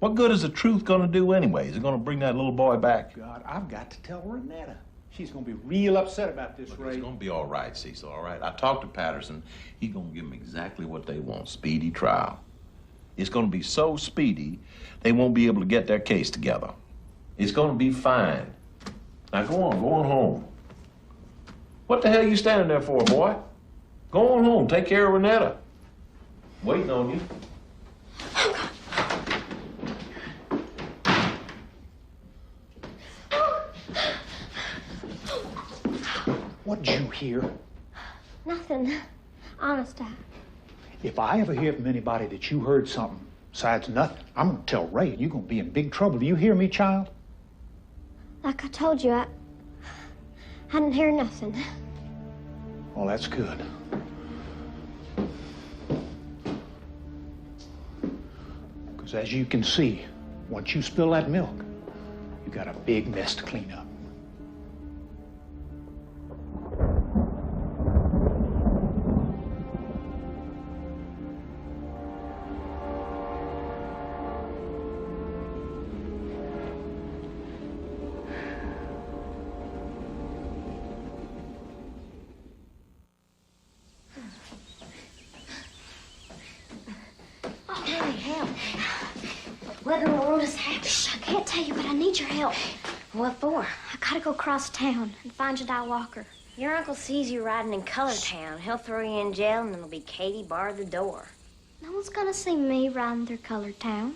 What good is the truth gonna do anyway? Is it gonna bring that little boy back? God, I've got to tell Renetta. She's gonna be real upset about this, Look, Ray. it's gonna be all right, Cecil, all right? I talked to Patterson. He's gonna give them exactly what they want, speedy trial. It's gonna be so speedy, they won't be able to get their case together. It's gonna be fine. Now go on home. What the hell are you standing there for, boy? Go on home, take care of Renetta. Waiting on you. What did you hear? Nothing. Honest, If I ever hear from anybody that you heard something besides nothing, I'm gonna tell Ray and you're gonna be in big trouble. Do you hear me, child? like I told you, I didn't hear nothing. Well, that's good. Because as you can see, once you spill that milk, you got a big mess to clean up. What in the world is happening? I can't tell you, but I need your help. What for? I gotta go across town and find Jediah Walker. Your uncle sees you riding in Color Town. He'll throw you in jail, and it'll be Katie bar the door. No one's gonna see me riding through Colored Town.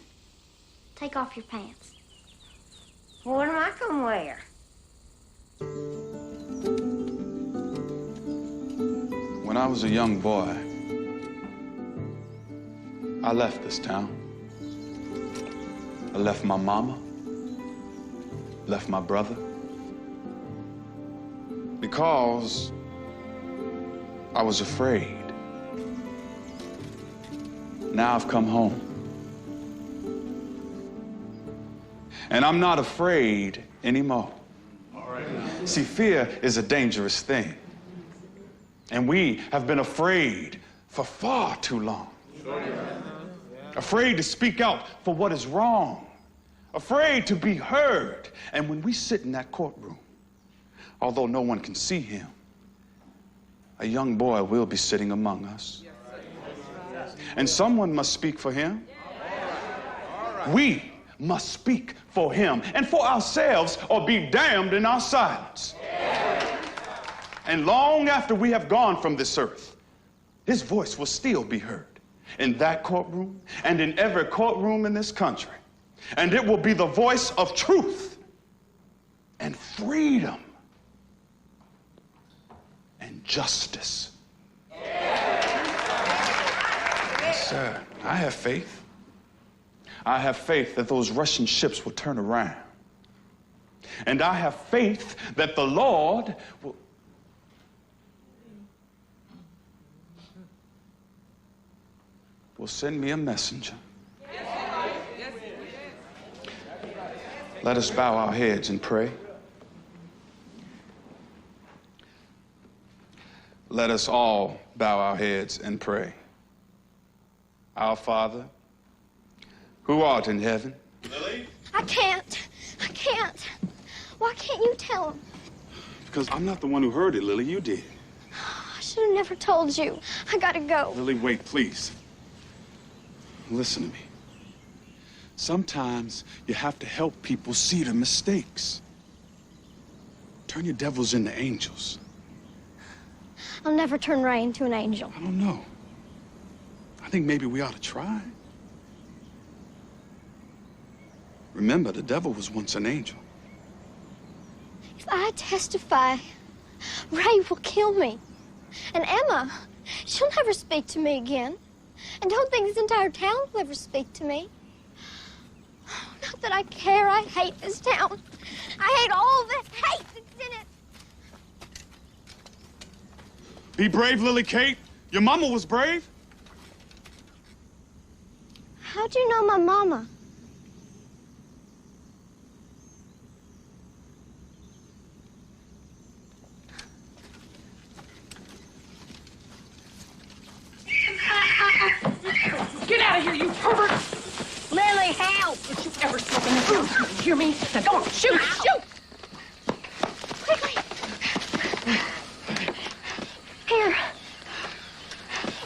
Take off your pants. Well, what am I gonna wear? When I was a young boy, I left this town. I left my mama, left my brother, because I was afraid. Now I've come home. And I'm not afraid anymore. See, fear is a dangerous thing. And we have been afraid for far too long. Afraid to speak out for what is wrong. Afraid to be heard. And when we sit in that courtroom, although no one can see him, a young boy will be sitting among us. And someone must speak for him. We must speak for him and for ourselves, or be damned in our silence. And long after we have gone from this earth, his voice will still be heard in that courtroom and in every courtroom in this country. And it will be the voice of truth and freedom and justice. Yes, sir. I have faith. I have faith that those Russian ships will turn around. And I have faith that the Lord will send me a messenger. Let us bow our heads and pray. Let us all bow our heads and pray. Our Father, who art in heaven. Lily? I can't. Why can't you tell him? Because I'm not the one who heard it, Lily. You did. I should have never told you. I gotta go. Lily, wait, please. Listen to me. Sometimes you have to help people see their mistakes. Turn your devils into angels. I'll never turn Ray into an angel. I don't know. I think maybe we ought to try. Remember, the devil was once an angel. If I testify, Ray will kill me. And Emma, she'll never speak to me again. And don't think this entire town will ever speak to me. Not that I care. I hate this town. I hate all this hate that's in it. Be brave, Lily Kate. Your mama was brave. How'd you know my mama? Get out of here, you pervert! Lily, help! Don't you ever step in this house. You hear me? Now go on, shoot! Shoot! Quickly! Here.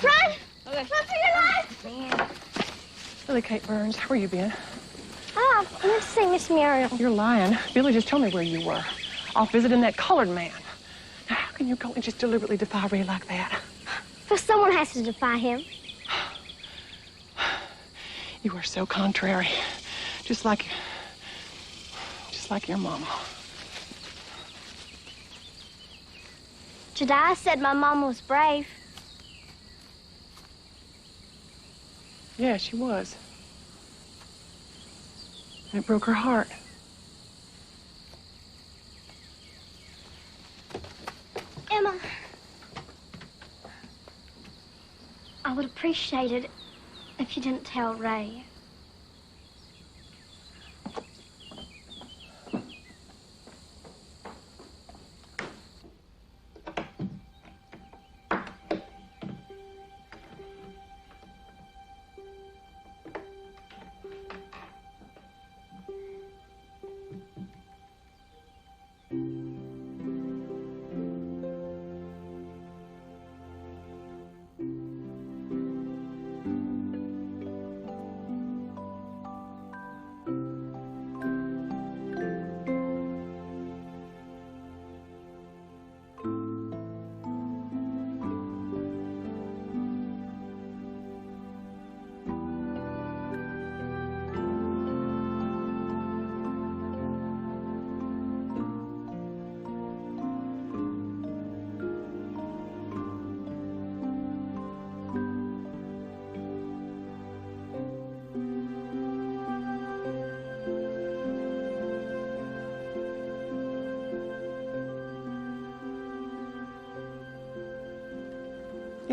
Run! Okay. Run for your life! Lily Kate Burns, where you been? I went to see Miss Muriel. You're lying. Billy just told me where you were. Off visiting that colored man. Now, how can you go and just deliberately defy Ray like that? But someone has to defy him. You are so contrary. Just like your mama. Jediah said my mama was brave. Yeah, she was. And it broke her heart. Emma, I would appreciate it if you didn't tell Ray.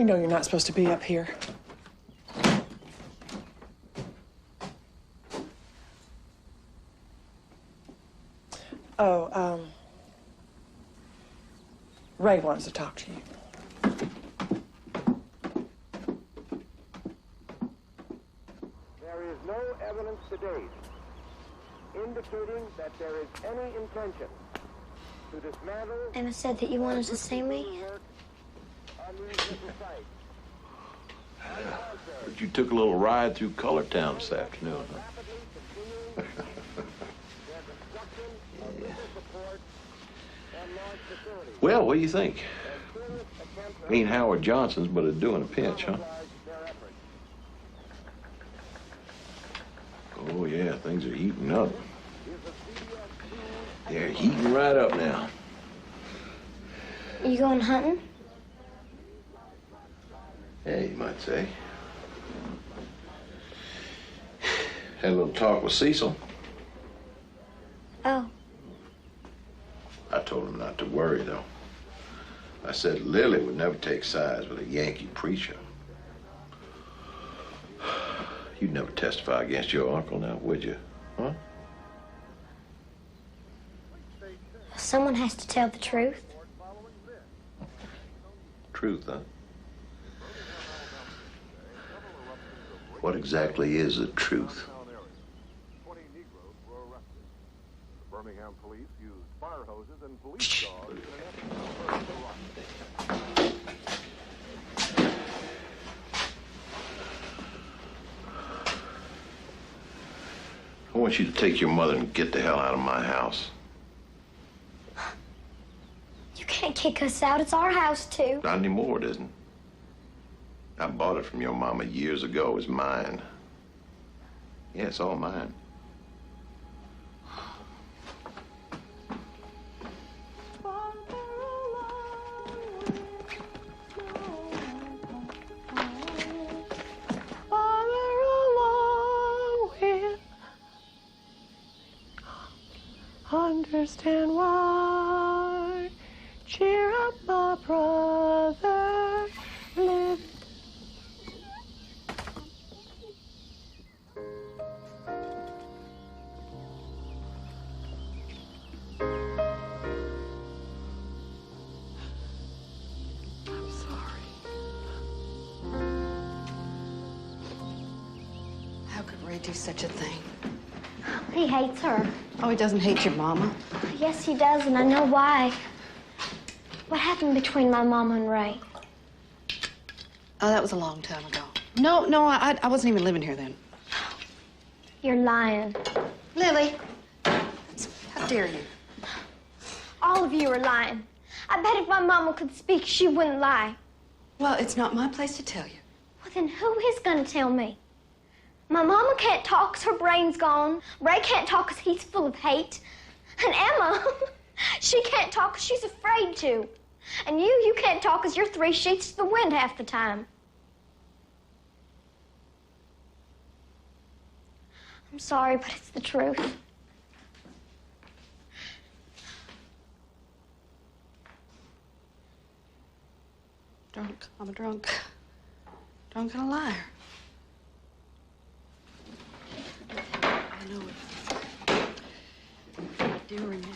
You know you're not supposed to be up here. Oh, Ray wants to talk to you. There is no evidence to date indicating that there is any intention to dismantle... Emma said that you wanted to see me. But you took a little ride through Color Town this afternoon, huh? Yeah. Well, what do you think? Ain't Howard Johnson's, but it'd do in a pinch, huh? Oh, yeah, things are heating up. They're heating right up now. You going hunting? Yeah, you might say. Had a little talk with Cecil. Oh. I told him not to worry, though. I said Lily would never take sides with a Yankee preacher. You'd never testify against your uncle now, would you? Huh? Someone has to tell the truth. Truth, huh? What exactly is the truth? 20 Negroes were arrested. The Birmingham police used fire hoses and police dogs in an effort to arrest the I want you to take your mother and get the hell out of my house. You can't kick us out. It's our house, too. Not anymore, it isn't. I bought it from your mama years ago. It was mine. Yeah, it's all mine. Understand why. Cheer up, my brother. Live. I'm sorry. How could Ray do such a thing? He hates her. Oh, he doesn't hate your mama? Yes, he does, and I know why. What happened between my mama and Ray? Oh, that was a long time ago. No, I wasn't even living here then. You're lying. Lily, how dare you? All of you are lying. I bet if my mama could speak, she wouldn't lie. Well, it's not my place to tell you. Well, then who is gonna tell me? My mama can't talk 'cause her brain's gone. Ray can't talk 'cause he's full of hate. And Emma, she can't talk 'cause she's afraid to. And you can't talk 'cause you're 3 sheets to the wind half the time. I'm sorry, but it's the truth. Drunk. I'm a drunk. Drunk and a liar. I know it. I do remember.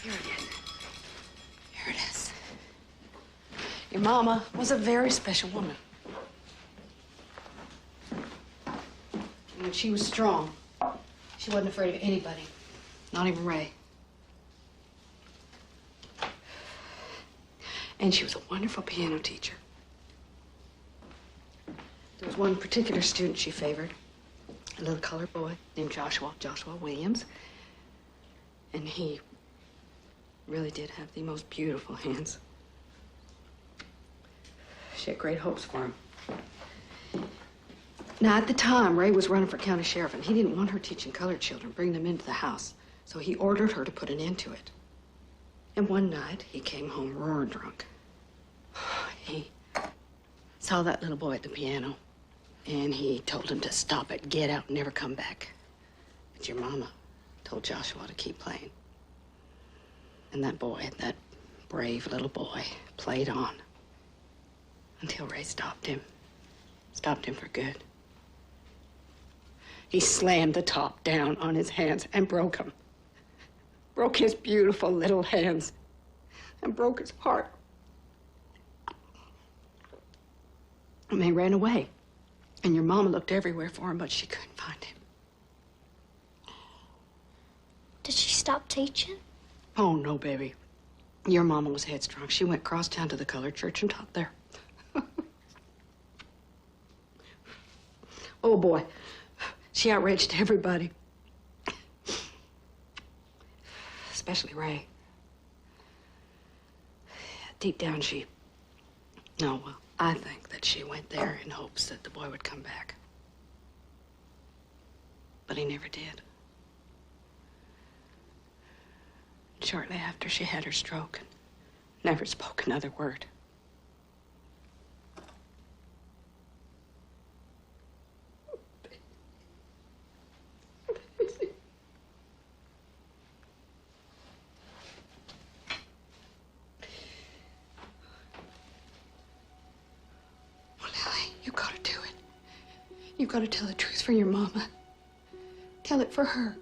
Here it is. Here it is. Your mama was a very special woman. And when she was strong, she wasn't afraid of anybody, not even Ray. And she was a wonderful piano teacher. There was one particular student she favored, a little colored boy named Joshua Williams. And he really did have the most beautiful hands. She had great hopes for him. Now, at the time, Ray was running for county sheriff, and he didn't want her teaching colored children, bring them into the house. So he ordered her to put an end to it. And one night, he came home roaring drunk. He saw that little boy at the piano, and he told him to stop it, get out, and never come back. But your mama, told Joshua to keep playing. And that boy, that brave little boy, played on until Ray stopped him. Stopped him for good. He slammed the top down on his hands and broke them. Broke his beautiful little hands and broke his heart. And they ran away. And your mama looked everywhere for him, but she couldn't find him. Did she stop teaching? Oh, no, baby. Your mama was headstrong. She went across town to the colored church and taught there. Oh, boy. She outraged everybody. Especially Ray. Deep down, well, I think that she went there in hopes that the boy would come back. But he never did. Shortly after, she had her stroke and never spoke another word. You gotta do it. You gotta tell the truth for your mama. Tell it for her.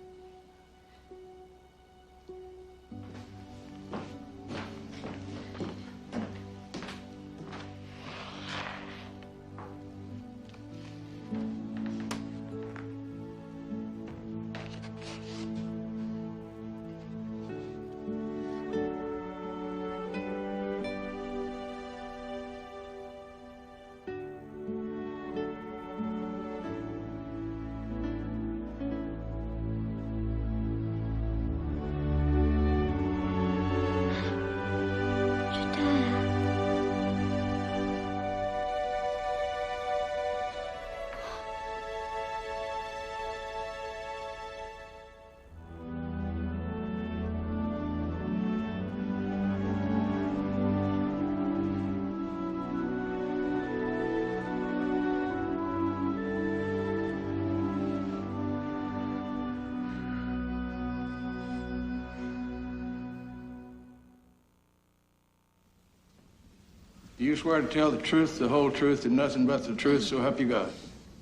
Do you swear to tell the truth, the whole truth, and nothing but the truth, so help you God?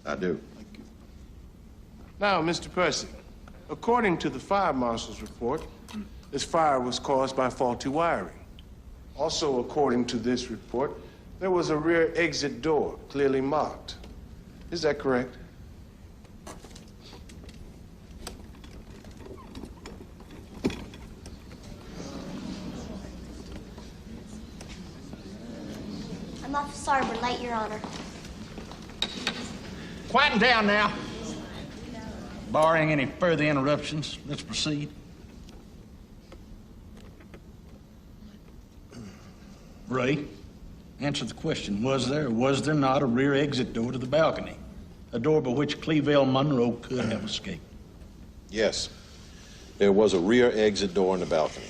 I do. Now, Mr. Percy, according to the fire marshal's report, this fire was caused by faulty wiring. Also, according to this report, there was a rear exit door clearly marked. Is that correct? I'm awful sorry we're late, Your Honor. Quieten down now. Barring any further interruptions, let's proceed. Ray, answer the question. Was there or was there not a rear exit door to the balcony? A door by which Clevelle Monroe could have escaped? Yes. There was a rear exit door in the balcony.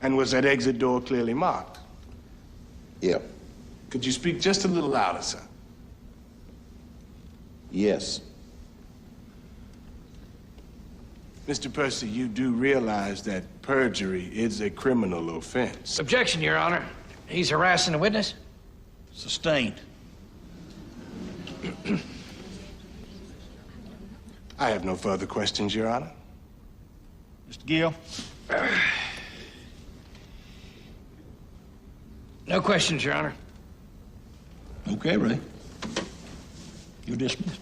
And was that exit door clearly marked? Yeah. Could you speak just a little louder, sir? Yes. Mr. Percy, you do realize that perjury is a criminal offense. Objection, Your Honor. He's harassing a witness. Sustained. I have no further questions, Your Honor. Mr. Gill? No questions, Your Honor. Okay, Ray. You're dismissed.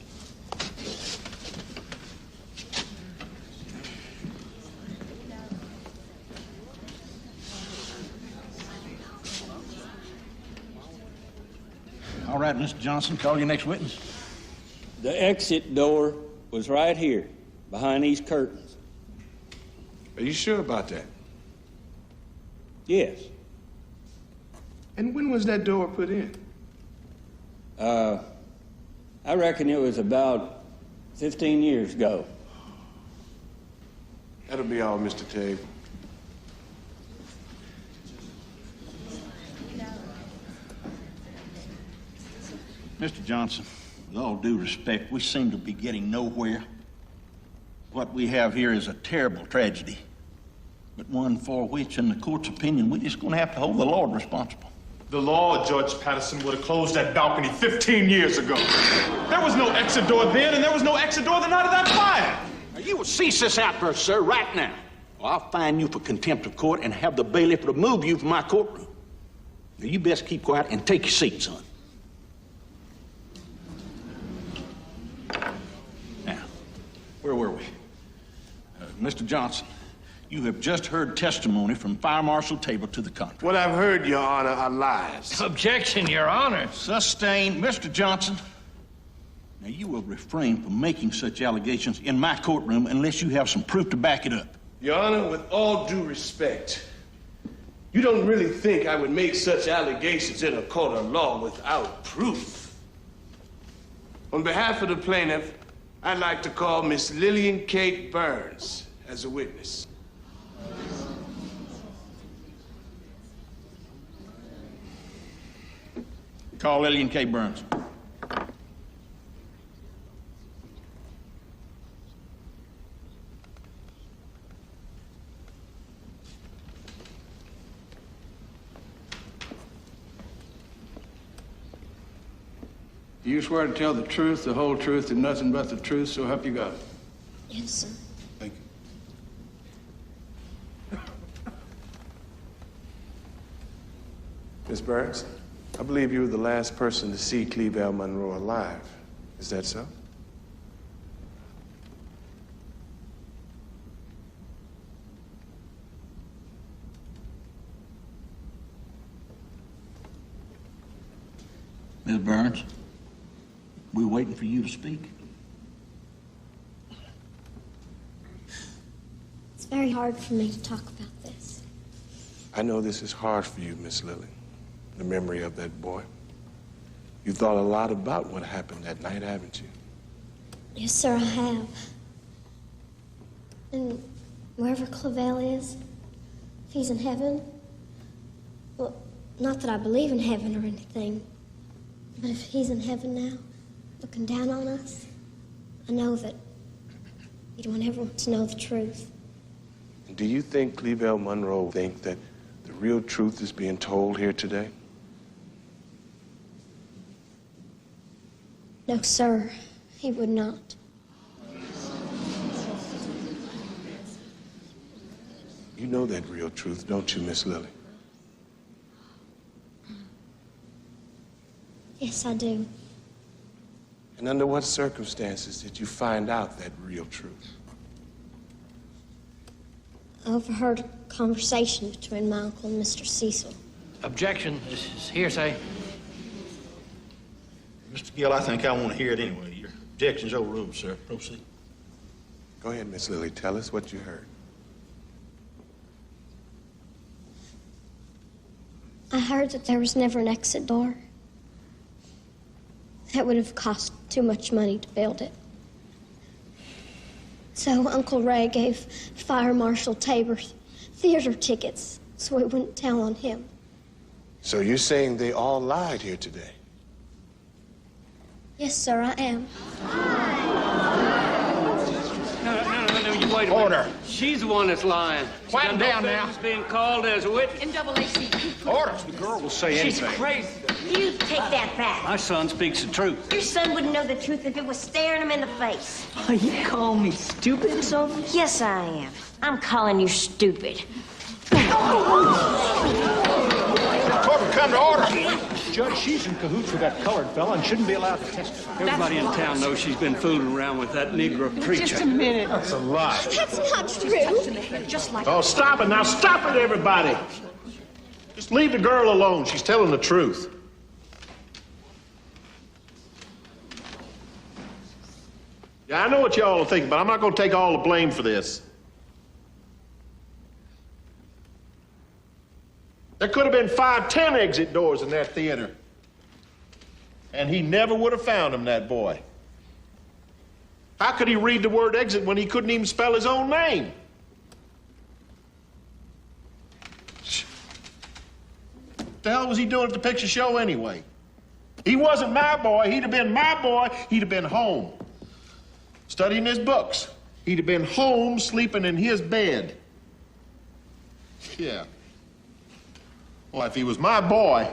All right, Mr. Johnson, call your next witness. The exit door was right here, behind these curtains. Are you sure about that? Yes. And when was that door put in? I reckon it was about 15 years ago. That'll be all, Mr. Tague. Mr. Johnson, with all due respect, we seem to be getting nowhere. What we have here is a terrible tragedy, but one for which, in the court's opinion, we're just going to have to hold the Lord responsible. The law, Judge Patterson, would have closed that balcony 15 years ago. There was no exit door then, and there was no exit door the night of that fire. Now, you will cease this outburst, sir, right now. Or I'll fine you for contempt of court and have the bailiff remove you from my courtroom. Now, you best keep quiet and take your seat, son. Now, where were we? Mr. Johnson, you have just heard testimony from Fire Marshal Tabor to the contrary. What I've heard, Your Honor, are lies. Objection, Your Honor. Sustained. Mr. Johnson, now you will refrain from making such allegations in my courtroom unless you have some proof to back it up. Your Honor, with all due respect, you don't really think I would make such allegations in a court of law without proof. On behalf of the plaintiff, I'd like to call Miss Lillian Kate Burns as a witness. Call Lillian K. Burns. Do you swear to tell the truth, the whole truth, and nothing but the truth, so help you God? Yes, sir. Thank you. Miss Burns, I believe you were the last person to see Clevelle Monroe alive. Is that so? Ms. Burns, we're waiting for you to speak. It's very hard for me to talk about this. I know this is hard for you, Miss Lily, the memory of that boy. You thought a lot about what happened that night, haven't you? Yes, sir, I have. And wherever Clevelle is, if he's in heaven, well, not that I believe in heaven or anything, but if he's in heaven now, looking down on us, I know that he'd want everyone to know the truth. Do you think Clevelle Monroe think that the real truth is being told here today? No, sir, he would not. You know that real truth, don't you, Miss Lily? Yes, I do. And under what circumstances did you find out that real truth? I overheard a conversation between my uncle and Mr. Cecil. Objection. This is hearsay. Mr. Gill, I think I want to hear it anyway. Your objection's overruled, sir. Proceed. Go ahead, Miss Lily. Tell us what you heard. I heard that there was never an exit door. That would have cost too much money to build it. So Uncle Ray gave Fire Marshal Tabor theater tickets so we wouldn't tell on him. So you're saying they all lied here today? Yes, sir, I am. No, you wait a minute. Order. She's the one that's lying. Quiet down now. She's being called as a witness. NAACP. Order. The girl will say anything. She's crazy. You take that back. My son speaks the truth. Your son wouldn't know the truth if it was staring him in the face. Oh, you call me stupid, Sophie? Yes, I am. I'm calling you stupid. Court will come to order. Judge, she's in cahoots with that colored fella and shouldn't be allowed to testify. Everybody in town knows she's been fooling around with that Negro preacher. Just a minute. That's a lie. That's not true. Just like Oh, stop it now. Stop it, everybody. Just leave the girl alone. She's telling the truth. Yeah, I know what y'all are thinking, but I'm not going to take all the blame for this. There could have been 5, 10 exit doors in that theater. And he never would have found them, that boy. How could he read the word exit when he couldn't even spell his own name? What the hell was he doing at the picture show anyway? He wasn't my boy. He'd have been my boy. He'd have been home, studying his books. he'd have been home sleeping in his bed. Yeah. Well, if he was my boy,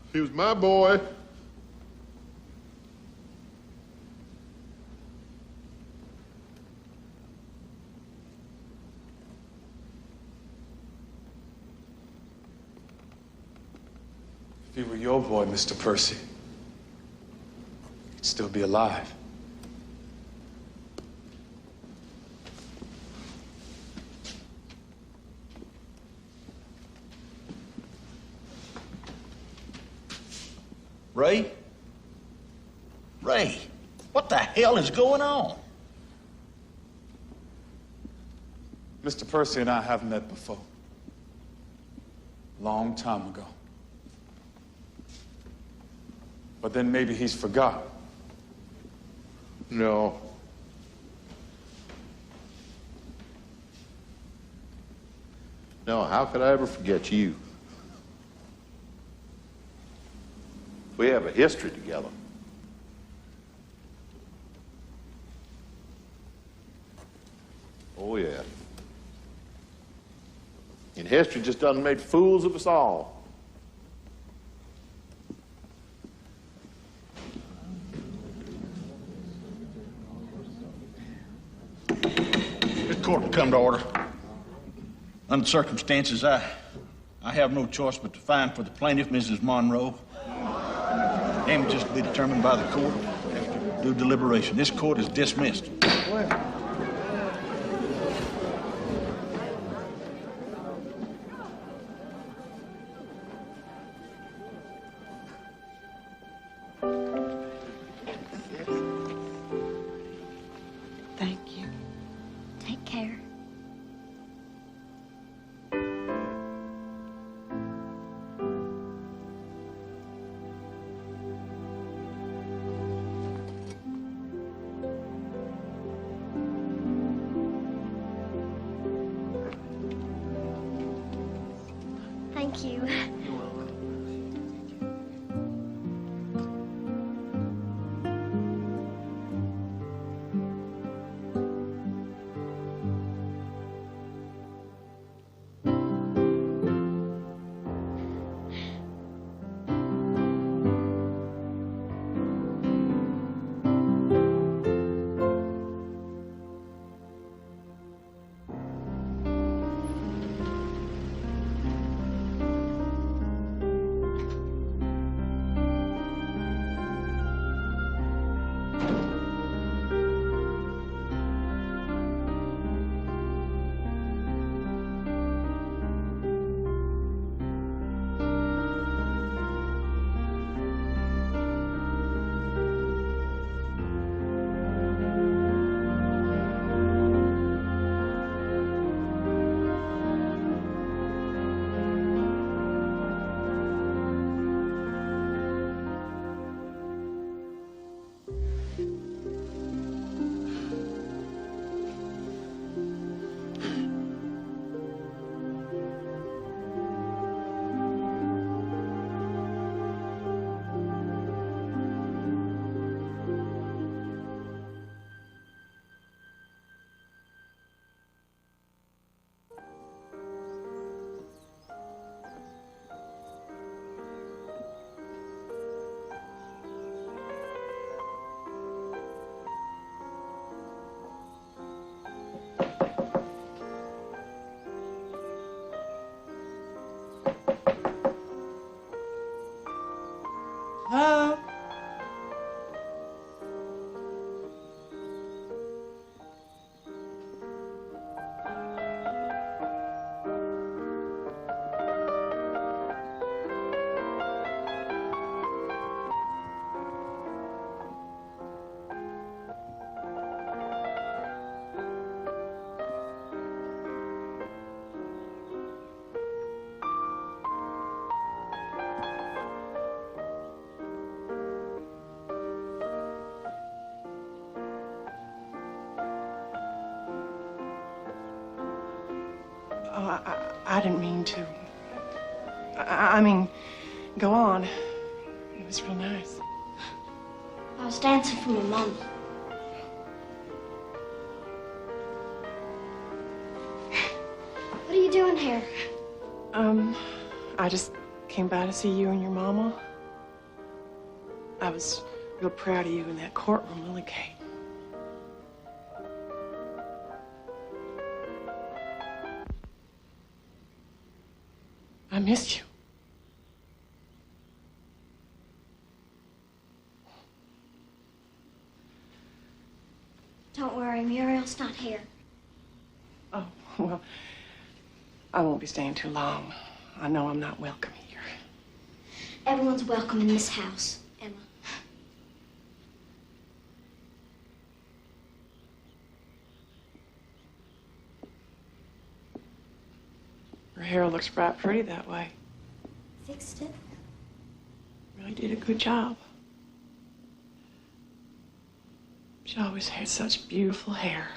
if he was my boy, If he were your boy, Mr. Percy, he'd still be alive. Ray? Ray, what the hell is going on? Mr. Percy and I have met before. Long time ago. But then maybe he's forgot. no. No, how could I ever forget you? We have a history together. Oh, yeah. And history just done made fools of us all. This court will come to order. Under circumstances, I have no choice but to find for the plaintiff, Mrs. Monroe. Damages to be determined by the court after due deliberation. This court is dismissed. Thank you. Take care. Thank you. Hello? Oh, I didn't mean to. I mean, go on. It was real nice. I was dancing for my mama. What are you doing here? I just came by to see you and your mama. I was real proud of you in that courtroom, Lily Kate. I missed you. Don't worry, Muriel's not here. Oh, well, I won't be staying too long. I know I'm not welcome here. Everyone's welcome in this house, Emma. Her hair looks bright pretty that way. Fixed it? Really did a good job. She always had such beautiful hair.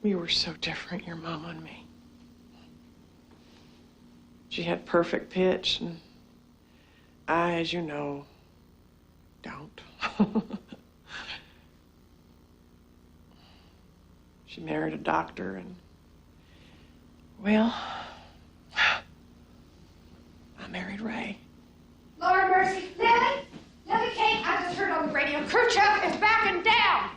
We were so different, your mama and me. She had perfect pitch, and I, as you know, don't. She married a doctor, and, well, I married Ray. Lord mercy, Lily! Lily Kate, I just heard on the radio, Khrushchev is backing down!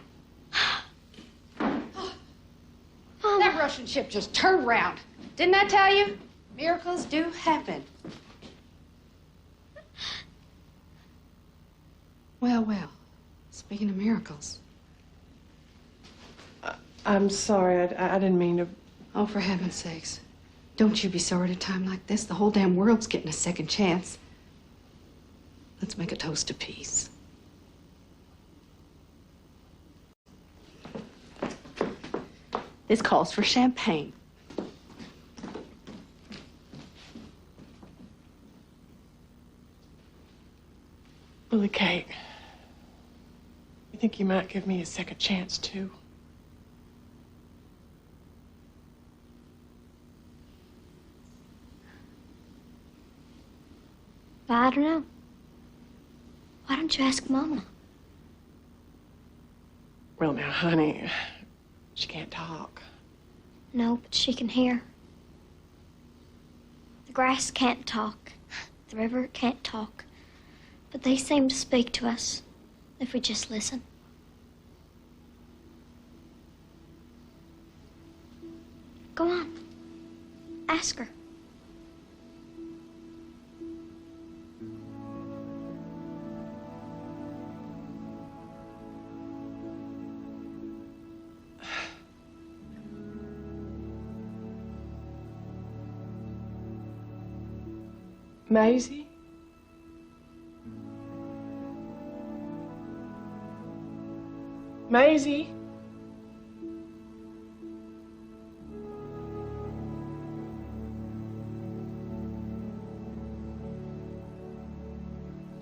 That Russian ship just turned around. Didn't I tell you? Miracles do happen. Well, well. Speaking of miracles. I'm sorry, I didn't mean to... Oh, for heaven's sakes. Don't you be sorry at a time like this. The whole damn world's getting a second chance. Let's make a toast to peace. This calls for champagne. Lily Kate, you think you might give me a second chance, too? But I don't know. Why don't you ask Mama? Well, now, honey, she can't talk. No, but she can hear. The grass can't talk. The river can't talk. But they seem to speak to us if we just listen. Go on. Ask her. Maize? Maize?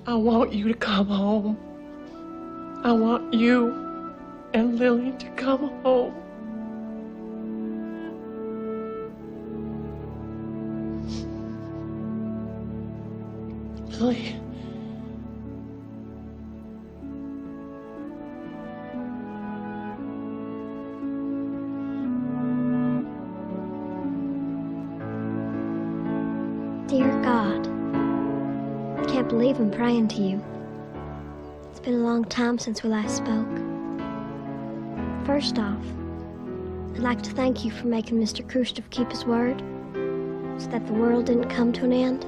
I want you to come home. I want you and Lily to come home. Lily. Dear God, I can't believe I'm praying to you. It's been a long time since we last spoke. First off, I'd like to thank you for making Mr. Khrushchev keep his word so that the world didn't come to an end.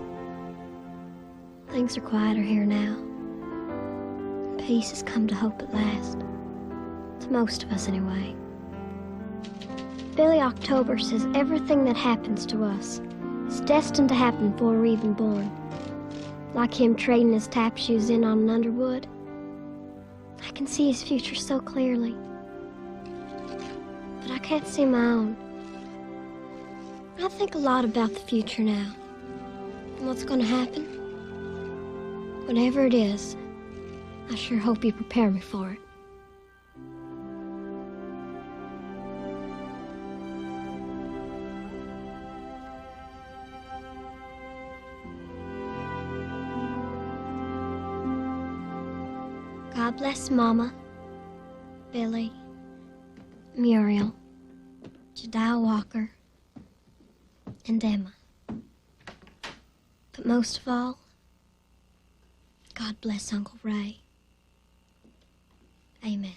Things are quieter here now. Peace has come to hope at last. To most of us, anyway. Billy October says everything that happens to us is destined to happen before we're even born. Like him trading his tap shoes in on an Underwood. I can see his future so clearly. But I can't see my own. I think a lot about the future now. And what's going to happen. Whatever it is, I sure hope you prepare me for it. God bless Mama, Billy, Muriel, Jediah Walker, and Emma. But most of all, God bless Uncle Ray. Amen.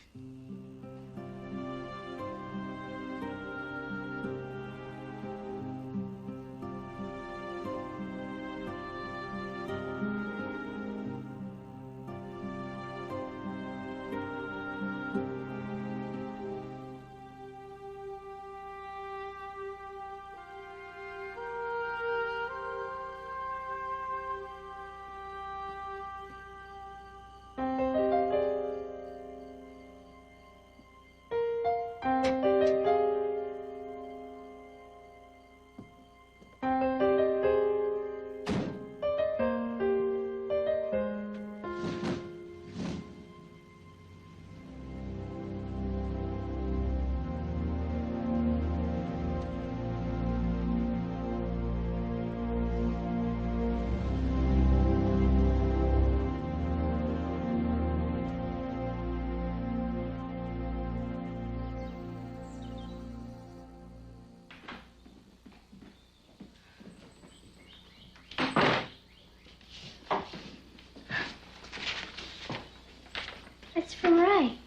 It's from Ray.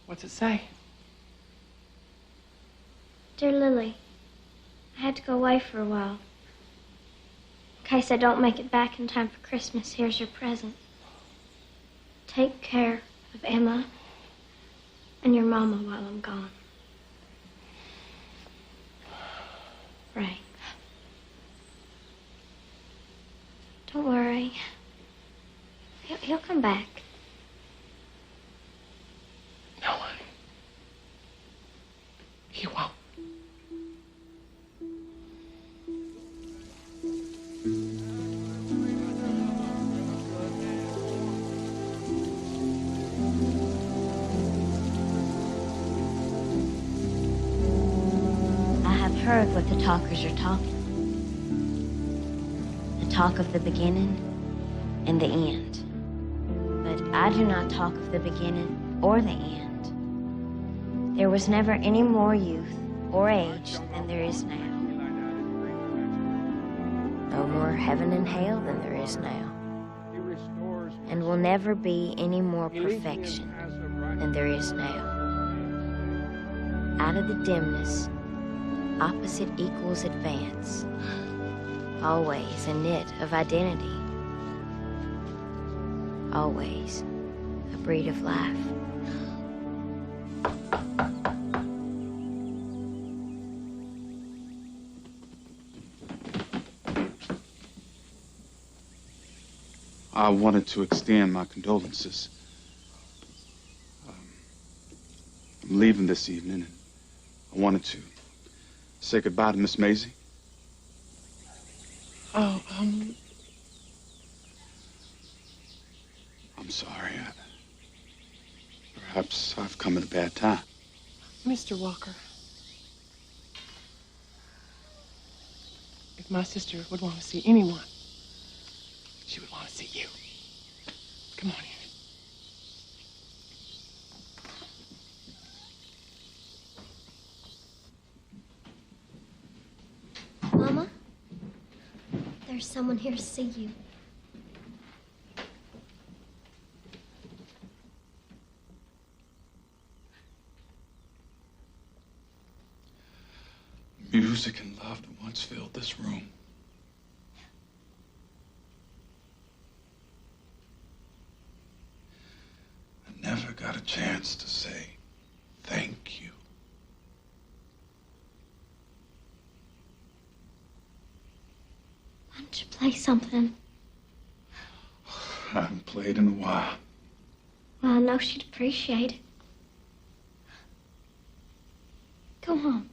What's it say? Dear Lily, I had to go away for a while. In case I don't make it back in time for Christmas, here's your present. Take care of Emma and your mama while I'm gone. Ray. Don't worry. He'll come back. No, honey. He won't. I have heard what the talkers are talking. The talk of the beginning and the end. But I do not talk of the beginning or the end. There was never any more youth or age than there is now. No more heaven and hell than there is now. And will never be any more perfection than there is now. Out of the dimness, opposite equals advance. Always a knit of identity. Always a breed of life. I wanted to extend my condolences. I'm leaving this evening, and I wanted to say goodbye to Miss Maize. Oh, I'm sorry. Perhaps I've come at a bad time. Mr. Walker. If my sister would want to see anyone, she would want to see you. Come on in. Mama, there's someone here to see you. Music and love that once filled this room. I never got a chance to say thank you. Why don't you play something? I haven't played in a while. Well, I know she'd appreciate it. Go on.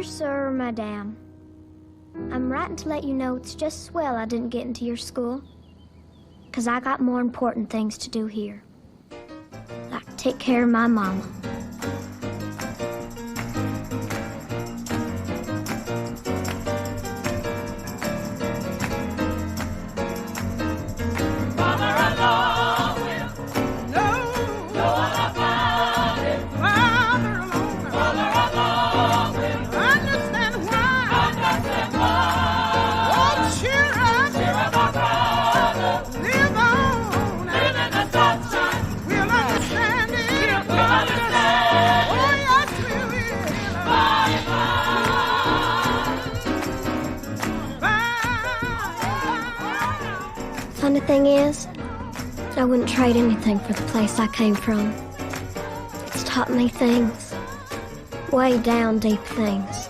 sir, or madam. I'm writing to let you know it's just swell I didn't get into your school. 'Cause I got more important things to do here. Like take care of my mama. Funny thing is, I wouldn't trade anything for the place I came from. It's taught me things, way down deep things.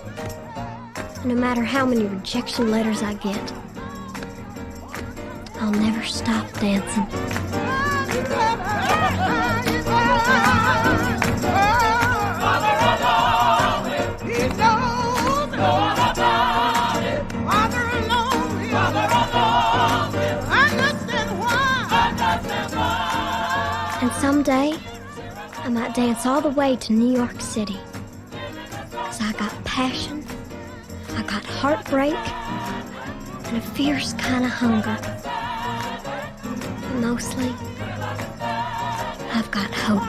And no matter how many rejection letters I get, I'll never stop dancing. And someday, I might dance all the way to New York City. 'Cause I got passion, I got heartbreak, and a fierce kind of hunger. And mostly, I've got hope.